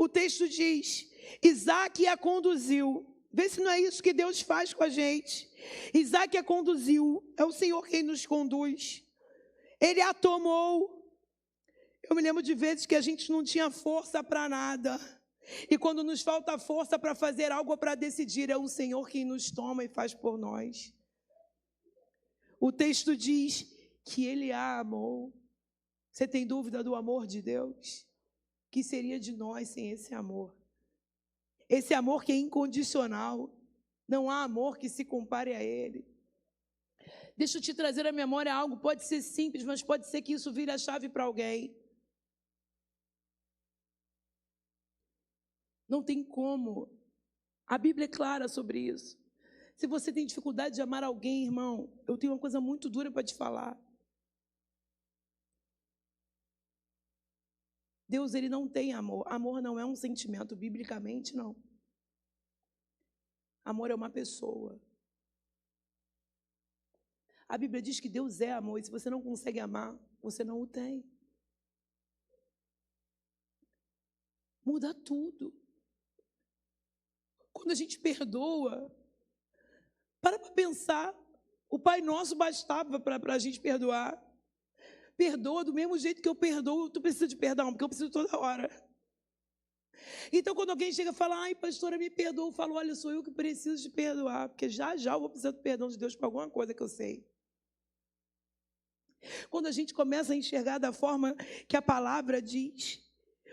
O texto diz, Isaac a conduziu. Vê se não é isso que Deus faz com a gente. Isaac a conduziu. É o Senhor quem nos conduz. Ele a tomou. Eu me lembro de vezes que a gente não tinha força para nada. E quando nos falta força para fazer algo ou para decidir, é o Senhor quem nos toma e faz por nós. O texto diz que Ele a amou. Você tem dúvida do amor de Deus? O que seria de nós sem esse amor? Esse amor que é incondicional. Não há amor que se compare a Ele. Deixa eu te trazer à memória algo, pode ser simples, mas pode ser que isso vire a chave para alguém. Não tem como. A Bíblia é clara sobre isso. Se você tem dificuldade de amar alguém, irmão, eu tenho uma coisa muito dura para te falar. Deus, Ele não tem amor. Amor não é um sentimento, biblicamente, não. Amor é uma pessoa. A Bíblia diz que Deus é amor, e se você não consegue amar, você não o tem. Muda tudo. Quando a gente perdoa, para pensar, o Pai Nosso bastava para a gente perdoar. Perdoa do mesmo jeito que eu perdoo, tu precisa de perdão, porque eu preciso toda hora. Então, quando alguém chega e fala, ai, pastora, me perdoa, eu falo, olha, sou eu que preciso de perdoar, porque já eu vou precisar do perdão de Deus por alguma coisa que eu sei. Quando a gente começa a enxergar da forma que a palavra diz,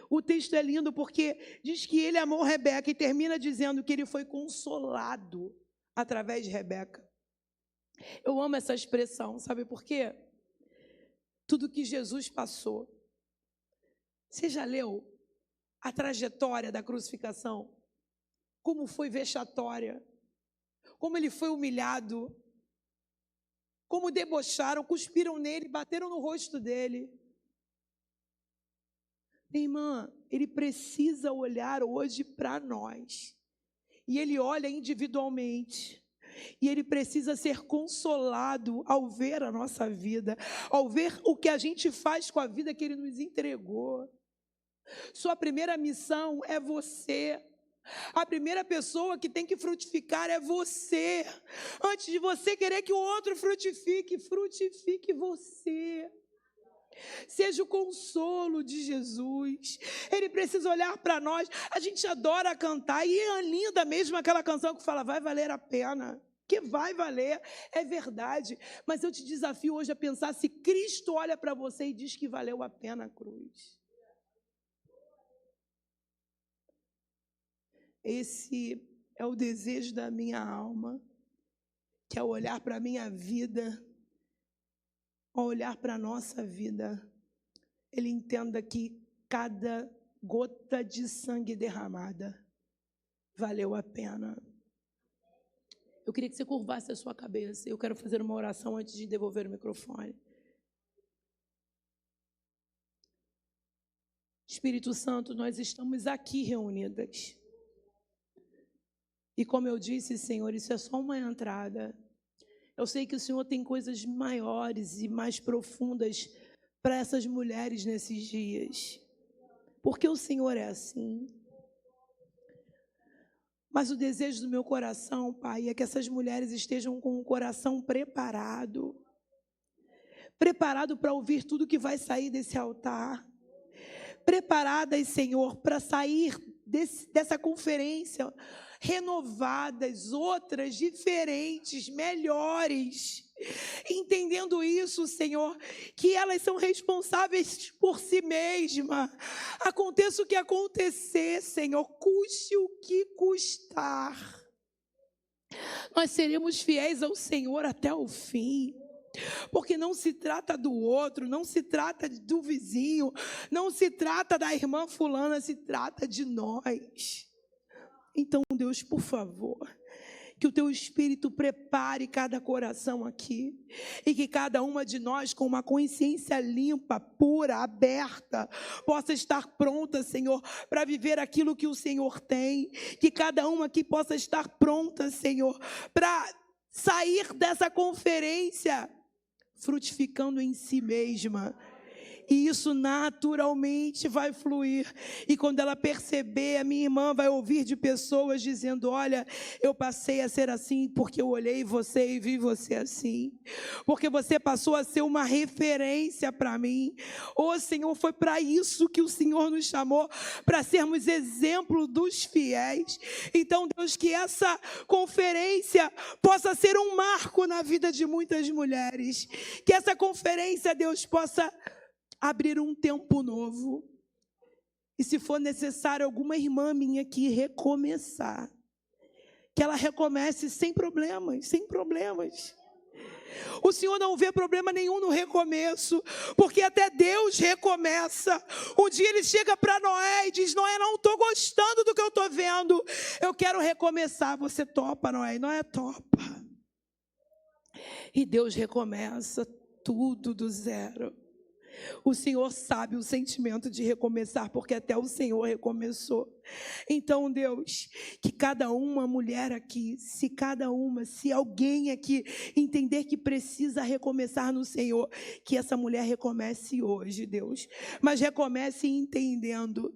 o texto é lindo porque diz que ele amou Rebeca e termina dizendo que ele foi consolado através de Rebeca. Eu amo essa expressão, sabe por quê? Tudo que Jesus passou. Você já leu a trajetória da crucificação? Como foi vexatória? Como ele foi humilhado? Como debocharam, cuspiram nele, bateram no rosto dele? Minha irmã, ele precisa olhar hoje para nós. E ele olha individualmente. E ele precisa ser consolado ao ver a nossa vida, ao ver o que a gente faz com a vida que ele nos entregou. Sua primeira missão é você. A primeira pessoa que tem que frutificar é você. Antes de você querer que o outro frutifique, frutifique você. Seja o consolo de Jesus. Ele precisa olhar para nós. A gente adora cantar e é linda mesmo aquela canção que fala, vai valer a pena. Que vai valer, é verdade. Mas eu te desafio hoje a pensar se Cristo olha para você e diz que valeu a pena a cruz. Esse é o desejo da minha alma, que ao olhar para a minha vida, ao olhar para a nossa vida, ele entenda que cada gota de sangue derramada valeu a pena. Eu queria que você curvasse a sua cabeça. Eu quero fazer uma oração antes de devolver o microfone. Espírito Santo, nós estamos aqui reunidas. E como eu disse, Senhor, isso é só uma entrada. Eu sei que o Senhor tem coisas maiores e mais profundas para essas mulheres nesses dias. Porque o Senhor é assim. Mas o desejo do meu coração, Pai, é que essas mulheres estejam com o coração preparado. Preparado para ouvir tudo que vai sair desse altar. Preparadas, Senhor, para sair dessa conferência renovadas, outras diferentes, melhores. Entendendo isso, Senhor, que elas são responsáveis por si mesmas. Aconteça o que acontecer, Senhor, custe o que custar. Nós seremos fiéis ao Senhor até o fim. Porque não se trata do outro, não se trata do vizinho, não se trata da irmã fulana, se trata de nós. Então, Deus, por favor, que o Teu Espírito prepare cada coração aqui e que cada uma de nós, com uma consciência limpa, pura, aberta, possa estar pronta, Senhor, para viver aquilo que o Senhor tem. Que cada uma aqui possa estar pronta, Senhor, para sair dessa conferência frutificando em si mesma E isso naturalmente vai fluir. E quando ela perceber, a minha irmã vai ouvir de pessoas dizendo: olha, eu passei a ser assim porque eu olhei você e vi você assim. Porque você passou a ser uma referência para mim. Ô Senhor, foi para isso que o Senhor nos chamou, para sermos exemplo dos fiéis. Então, Deus, que essa conferência possa ser um marco na vida de muitas mulheres. Que essa conferência, Deus, possa abrir um tempo novo. E se for necessário alguma irmã minha aqui recomeçar, que ela recomece sem problemas, sem problemas. O Senhor não vê problema nenhum no recomeço, porque até Deus recomeça. Um dia Ele chega para Noé e diz: Noé, não estou gostando do que eu estou vendo, eu quero recomeçar. Você topa, Noé? Noé topa. E Deus recomeça tudo do zero. O Senhor sabe o sentimento de recomeçar, porque até o Senhor recomeçou. Então, Deus, que cada uma mulher aqui, se alguém aqui entender que precisa recomeçar no Senhor, que essa mulher recomece hoje, Deus. Mas recomece entendendo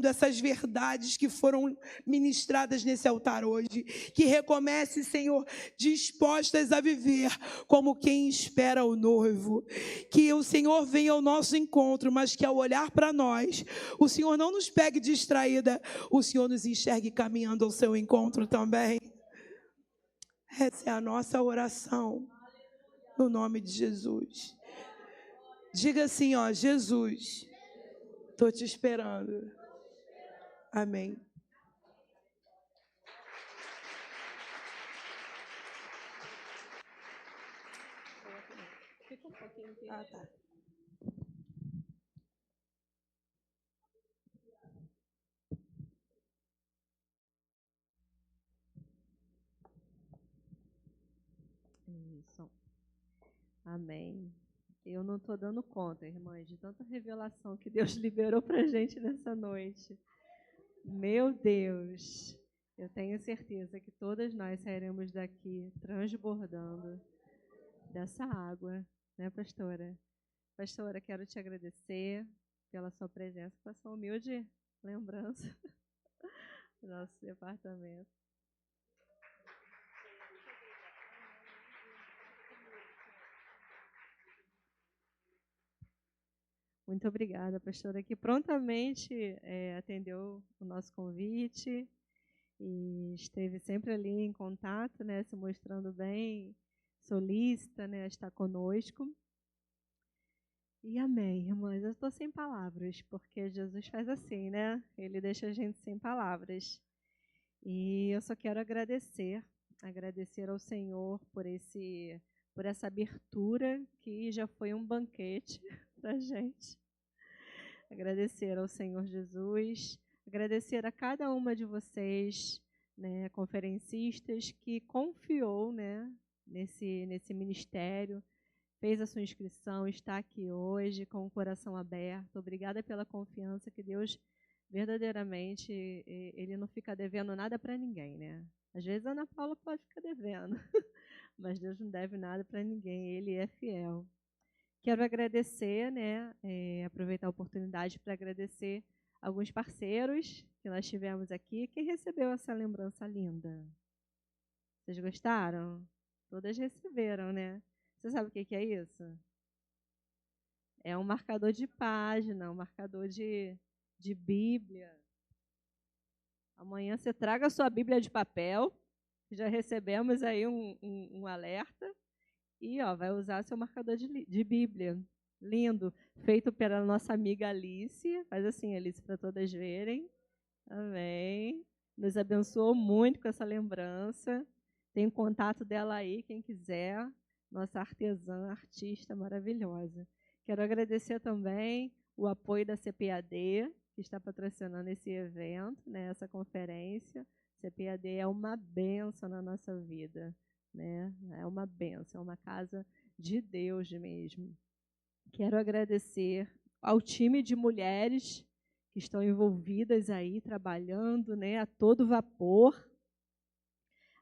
essas verdades que foram ministradas nesse altar hoje. Que recomece, Senhor, dispostas a viver como quem espera o noivo. Que o Senhor venha ao nosso encontro, mas que ao olhar para nós, o Senhor não nos pegue distraída, o Senhor nos enxergue caminhando ao seu encontro também. Essa é a nossa oração, no nome de Jesus. Diga assim, ó: Jesus, estou te esperando. Amém. Fica um pouquinho aqui. Ah, tá. Isso. Amém. Eu não estou dando conta, irmãs, de tanta revelação que Deus liberou para a gente nessa noite. Meu Deus, eu tenho certeza que todas nós sairemos daqui transbordando dessa água, né, pastora? Pastora, quero te agradecer pela sua presença, pela sua humilde lembrança do nosso departamento. Muito obrigada, pastora, que prontamente atendeu o nosso convite e esteve sempre ali em contato, né, se mostrando bem solícita, né, a estar conosco. E amém, irmãs. Eu estou sem palavras, porque Jesus faz assim, né? Ele deixa a gente sem palavras. E eu só quero agradecer ao Senhor por essa abertura que já foi um banquete para a gente. Agradecer ao Senhor Jesus, agradecer a cada uma de vocês, né, conferencistas, que confiou, né, nesse ministério, fez a sua inscrição, está aqui hoje com o coração aberto. Obrigada pela confiança, que Deus verdadeiramente, Ele não fica devendo nada para ninguém, né? Às vezes a Ana Paula pode ficar devendo, mas Deus não deve nada para ninguém, Ele é fiel. Quero agradecer, né, aproveitar a oportunidade para agradecer alguns parceiros que nós tivemos aqui. Quem recebeu essa lembrança linda? Vocês gostaram? Todas receberam, né? Você sabe o que é isso? É um marcador de página, um marcador de Bíblia. Amanhã você traga a sua Bíblia de papel, já recebemos aí um alerta, e vai usar seu marcador de Bíblia. Lindo, feito pela nossa amiga Alice. Faz assim, Alice, para todas verem. Amém. Nos abençoou muito com essa lembrança. Tem o contato dela aí, quem quiser. Nossa artesã, artista maravilhosa. Quero agradecer também o apoio da CPAD, que está patrocinando esse evento, né, essa conferência. CPAD é uma bênção na nossa vida, né? É uma bênção, é uma casa de Deus mesmo. Quero agradecer ao time de mulheres que estão envolvidas aí, trabalhando, né, a todo vapor.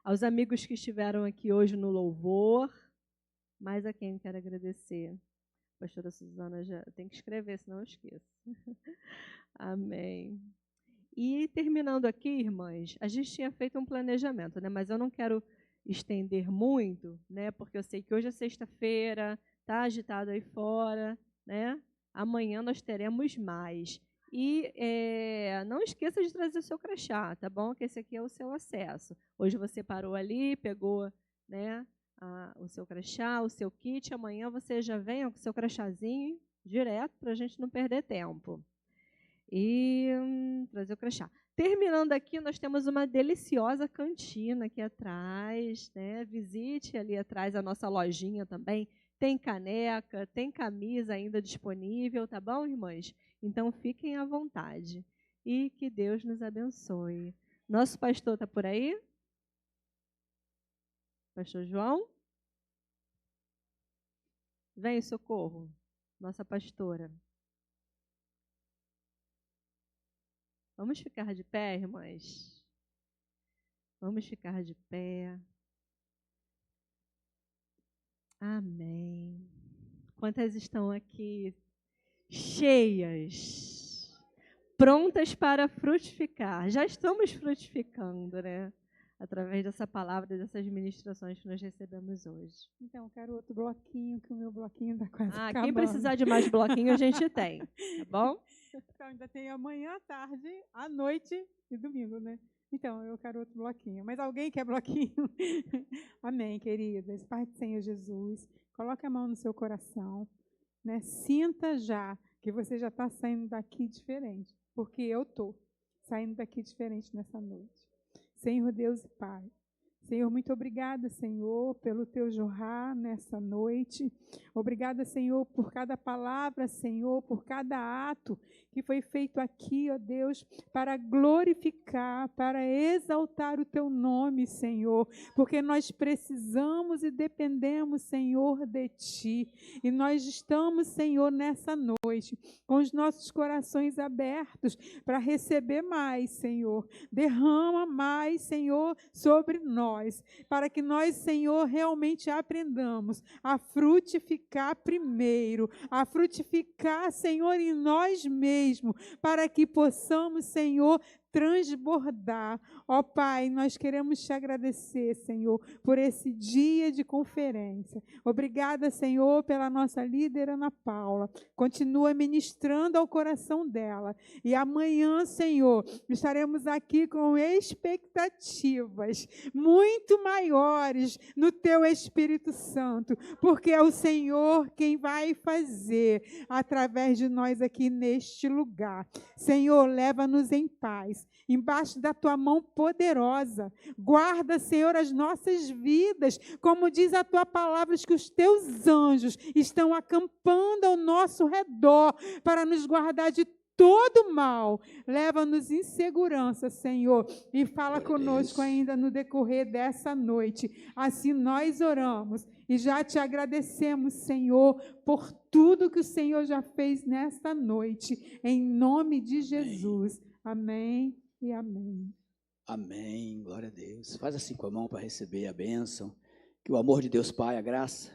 Aos amigos que estiveram aqui hoje no louvor. Mas a quem quero agradecer? pastora Suzana já tem que escrever, senão eu esqueço. Amém. E terminando aqui, irmãs, a gente tinha feito um planejamento, né? Mas eu não quero estender muito, né? Porque eu sei que hoje é sexta-feira, está agitado aí fora, né? Amanhã nós teremos mais. E não esqueça de trazer o seu crachá, tá bom? Que esse aqui é o seu acesso. Hoje você parou ali, pegou, né, o seu crachá, o seu kit. Amanhã você já vem com o seu crachazinho direto para a gente não perder tempo. E trazer o crachá. Terminando aqui, nós temos uma deliciosa cantina aqui atrás, né? Visite ali atrás a nossa lojinha também. Tem caneca, tem camisa ainda disponível, tá bom, irmãs? Então, fiquem à vontade. E que Deus nos abençoe. Nosso pastor está por aí? Pastor João? Vem, Socorro, nossa pastora. Vamos ficar de pé, irmãs? Vamos ficar de pé. Amém. Quantas estão aqui cheias, prontas para frutificar? Já estamos frutificando, né? Através dessa palavra, dessas ministrações que nós recebemos hoje. Então, eu quero outro bloquinho, que o meu bloquinho está quase acabando. Quem precisar de mais bloquinho, a gente tem, tá bom? Então, ainda tem amanhã, à tarde, à noite e domingo, né? Então, eu quero outro bloquinho. Mas alguém quer bloquinho? Amém, queridas. Pai do Senhor Jesus, coloque a mão no seu coração, né? Sinta já que você já está saindo daqui diferente, porque eu estou saindo daqui diferente nessa noite. Senhor Deus e Pai, Senhor, muito obrigada, Senhor, pelo teu jorrar nessa noite. Obrigada, Senhor, por cada palavra, Senhor, por cada ato que foi feito aqui, ó Deus, para glorificar, para exaltar o teu nome, Senhor, porque nós precisamos e dependemos, Senhor, de ti. E nós estamos, Senhor, nessa noite, com os nossos corações abertos para receber mais, Senhor. Derrama mais, Senhor, sobre nós, para que nós, Senhor, realmente aprendamos a frutificar primeiro, a frutificar, Senhor, em nós mesmos, para que possamos, Senhor, transbordar. Ó Pai, nós queremos te agradecer, Senhor, por esse dia de conferência. Obrigada, Senhor, pela nossa líder Ana Paula. Continua ministrando ao coração dela. E amanhã, Senhor, estaremos aqui com expectativas muito maiores no teu Espírito Santo, porque é o Senhor quem vai fazer através de nós aqui neste lugar. Senhor, leva-nos em paz, embaixo da tua mão poderosa. Guarda, Senhor, as nossas vidas, como diz a tua palavra, que os teus anjos estão acampando ao nosso redor para nos guardar de todo mal. Leva-nos em segurança, Senhor, e fala conosco ainda no decorrer dessa noite. Assim nós oramos e já te agradecemos, Senhor, por tudo que o Senhor já fez nesta noite, em nome de Jesus. Amém e amém. Amém, glória a Deus. Faz assim com a mão para receber a bênção. Que o amor de Deus Pai, a graça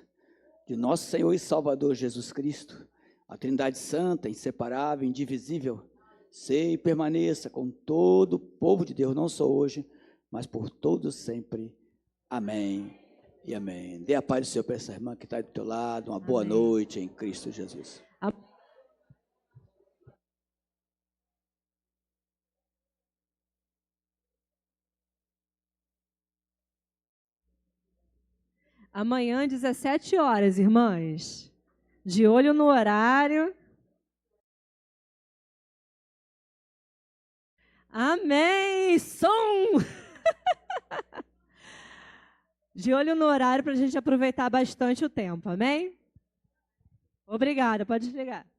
de nosso Senhor e Salvador Jesus Cristo, a Trindade Santa, inseparável, indivisível, seja e permaneça com todo o povo de Deus, não só hoje, mas por todos sempre. Amém e amém. Dê a paz do Senhor para essa irmã que está do teu lado. Uma boa noite em Cristo Jesus. Amanhã, 17 horas, irmãs. De olho no horário. Amém! Som! De olho no horário para a gente aproveitar bastante o tempo, amém? Obrigada, pode desligar.